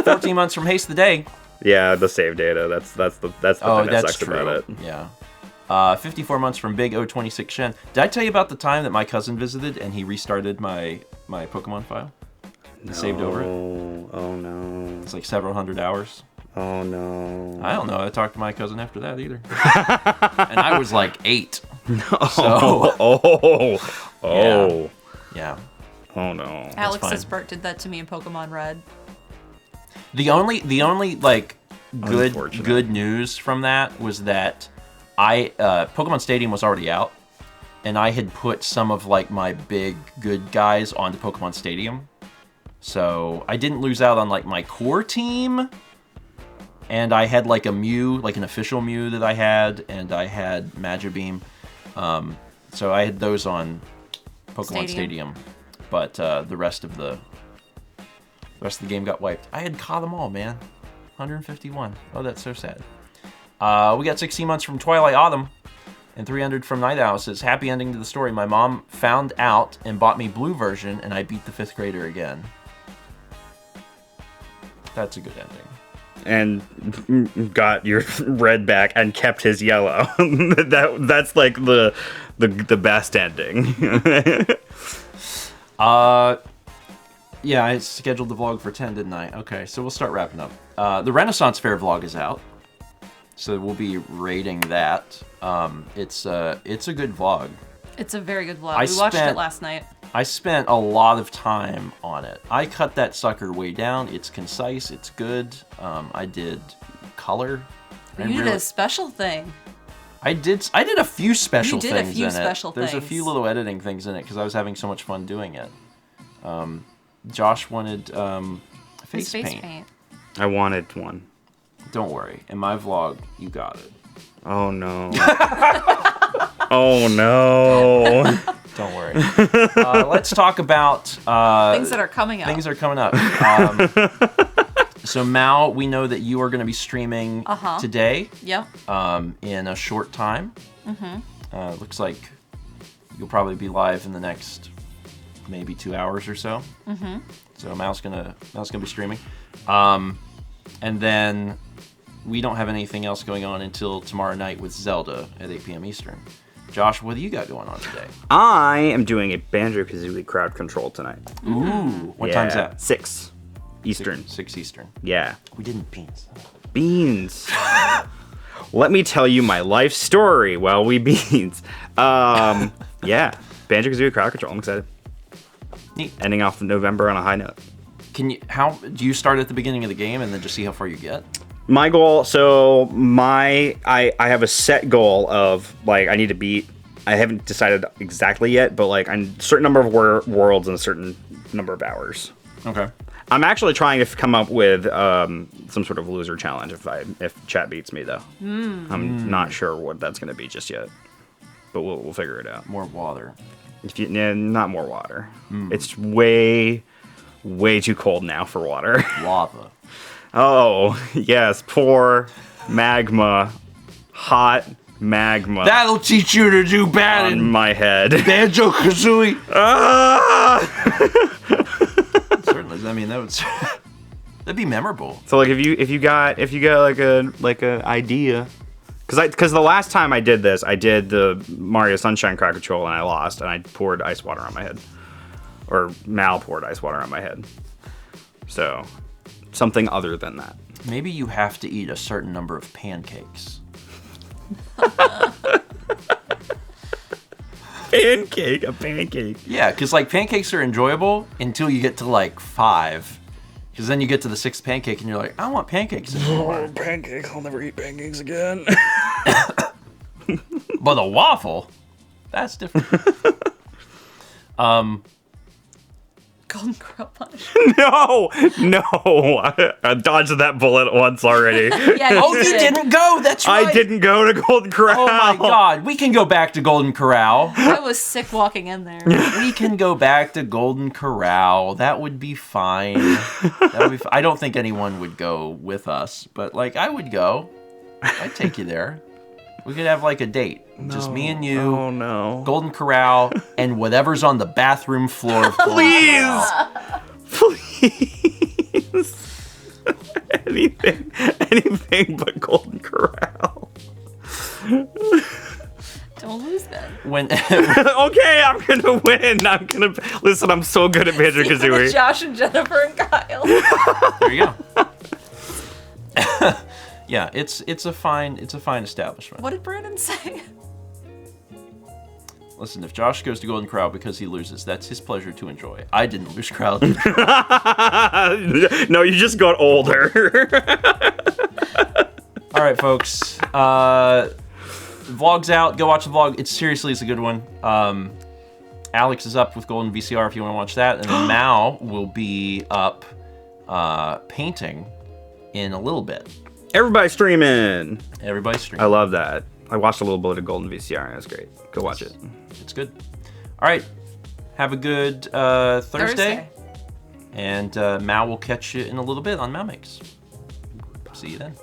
Speaker 2: 14 months from Haste the Day.
Speaker 3: Yeah, the save data. That's the thing that sucks
Speaker 2: true.
Speaker 3: about it.
Speaker 2: Yeah. 54 months from Big O26 Shen. Did I tell you about the time that my cousin visited and he restarted my Pokemon file? He saved over it.
Speaker 3: Oh no.
Speaker 2: It's like several hundred hours.
Speaker 3: Oh no.
Speaker 2: I don't know. I talked to my cousin after that either. And I was like 8.
Speaker 3: Oh.
Speaker 2: Yeah.
Speaker 3: Oh no.
Speaker 1: Alex
Speaker 2: fine.
Speaker 1: says Bert did that to me in Pokemon Red.
Speaker 2: The only like
Speaker 3: Unfortunate.
Speaker 2: good news from that was that Pokemon Stadium was already out, and I had put some of like my big good guys onto Pokemon Stadium, so I didn't lose out on like my core team. And I had like a Mew, like an official Mew that I had, and I had Magibeam. So I had those on Pokemon Stadium. But the rest of the game got wiped. I had caught them all, man. 151. Oh, that's so sad. We got 16 months from Twilight Autumn, and 300 from Night Owl says, happy ending to the story. My mom found out and bought me blue version, and I beat the 5th grader again. That's a good ending.
Speaker 3: And got your red back and kept his yellow. That's like the best ending.
Speaker 2: Yeah, I scheduled the vlog for 10, didn't I? Okay, so we'll start wrapping up. The Renaissance Fair vlog is out, so we'll be rating that. It's a good vlog.
Speaker 1: It's a very good vlog. We watched it last night.
Speaker 2: I spent a lot of time on it. I cut that sucker way down. It's concise. It's good. I did color.
Speaker 1: You did a special thing.
Speaker 2: I did a few special
Speaker 1: You did a
Speaker 2: things
Speaker 1: few
Speaker 2: in
Speaker 1: special
Speaker 2: it. There's a
Speaker 1: things.
Speaker 2: few little editing things in it because I was having so much fun doing it. Josh wanted face paint.
Speaker 3: I wanted one.
Speaker 2: Don't worry. In my vlog, you got it.
Speaker 3: Oh no. Oh no.
Speaker 2: Don't worry. Let's talk about
Speaker 1: Things that are coming up.
Speaker 2: Things are coming up. So Mal, we know that you are going to be streaming today.
Speaker 1: Yep.
Speaker 2: In a short time. Mm-hmm. Looks like you'll probably be live in the next maybe 2 hours or so. Mm-hmm. So Mal's gonna be streaming. And then we don't have anything else going on until tomorrow night with Zelda at 8 p.m. Eastern. Josh, what do you got going on today?
Speaker 3: I am doing a Banjo-Kazooie crowd control tonight.
Speaker 2: Ooh. What time's that?
Speaker 3: 6 Eastern.
Speaker 2: 6 Eastern.
Speaker 3: Yeah.
Speaker 2: We didn't beans.
Speaker 3: Beans. Let me tell you my life story while we beans. Yeah. Banjo-Kazooie crowd control. I'm excited.
Speaker 2: Neat.
Speaker 3: Ending off November on a high note.
Speaker 2: How do you start at the beginning of the game and then just see how far you get?
Speaker 3: My goal, so I have a set goal of like I need to beat. I haven't decided exactly yet, but like a certain number of worlds in a certain number of hours.
Speaker 2: Okay.
Speaker 3: I'm actually trying to come up with some sort of loser challenge if chat beats me though. I'm not sure what that's going to be just yet, but we'll figure it out.
Speaker 2: More water.
Speaker 3: Not more water. It's way too cold now for water.
Speaker 2: Lava.
Speaker 3: Oh yes, poor magma, hot magma.
Speaker 2: That'll teach you to do bad
Speaker 3: on
Speaker 2: in
Speaker 3: my head.
Speaker 2: Banjo Kazooie.
Speaker 3: Ah!
Speaker 2: Certainly, I mean that'd be memorable.
Speaker 3: So like if you got like a idea, because the last time I did this, I did the Mario Sunshine Cracker Troll and I lost, and I poured ice water on my head, or Mal poured ice water on my head. So something other than that.
Speaker 2: Maybe you have to eat a certain number of pancakes.
Speaker 3: A pancake.
Speaker 2: Yeah, because like pancakes are enjoyable until you get to like 5. Because then you get to the 6th pancake and you're like, I want pancakes anymore.
Speaker 3: Pancakes, I'll never eat pancakes again.
Speaker 2: But a waffle, that's different.
Speaker 1: Golden Corral punch.
Speaker 3: No. I dodged that bullet once already.
Speaker 1: Yeah,
Speaker 2: Oh, you didn't go. That's right.
Speaker 3: I didn't go to Golden Corral.
Speaker 2: Oh my God, we can go back to Golden Corral.
Speaker 1: I was sick walking in there.
Speaker 2: We can go back to Golden Corral. That would be fine. I don't think anyone would go with us, but like I would go. I'd take you there. We could have like a date. Just me and you.
Speaker 3: Oh no.
Speaker 2: Golden Corral and whatever's on the bathroom floor of Golden Corral.
Speaker 3: Please. anything but Golden Corral.
Speaker 1: Don't lose that.
Speaker 3: Okay, I'm gonna win. Listen, I'm so good at Banjo Kazooie.
Speaker 1: Josh and Jennifer and Kyle.
Speaker 2: There you go. Yeah, it's a fine establishment.
Speaker 1: What did Brandon say?
Speaker 2: Listen, if Josh goes to Golden Corral because he loses, that's his pleasure to enjoy. I didn't lose crowd.
Speaker 3: No, you just got older.
Speaker 2: All right, folks. Vlog's out. Go watch the vlog. It's a good one. Alex is up with Golden VCR if you want to watch that, and then Mao will be up painting in a little bit.
Speaker 3: Everybody's streaming.
Speaker 2: Everybody's streaming.
Speaker 3: I love that. I watched a little bit of Golden VCR and it was great. Go watch it.
Speaker 2: It's good. All right. Have a good Thursday. And Mao will catch you in a little bit on Mao Makes. See you then.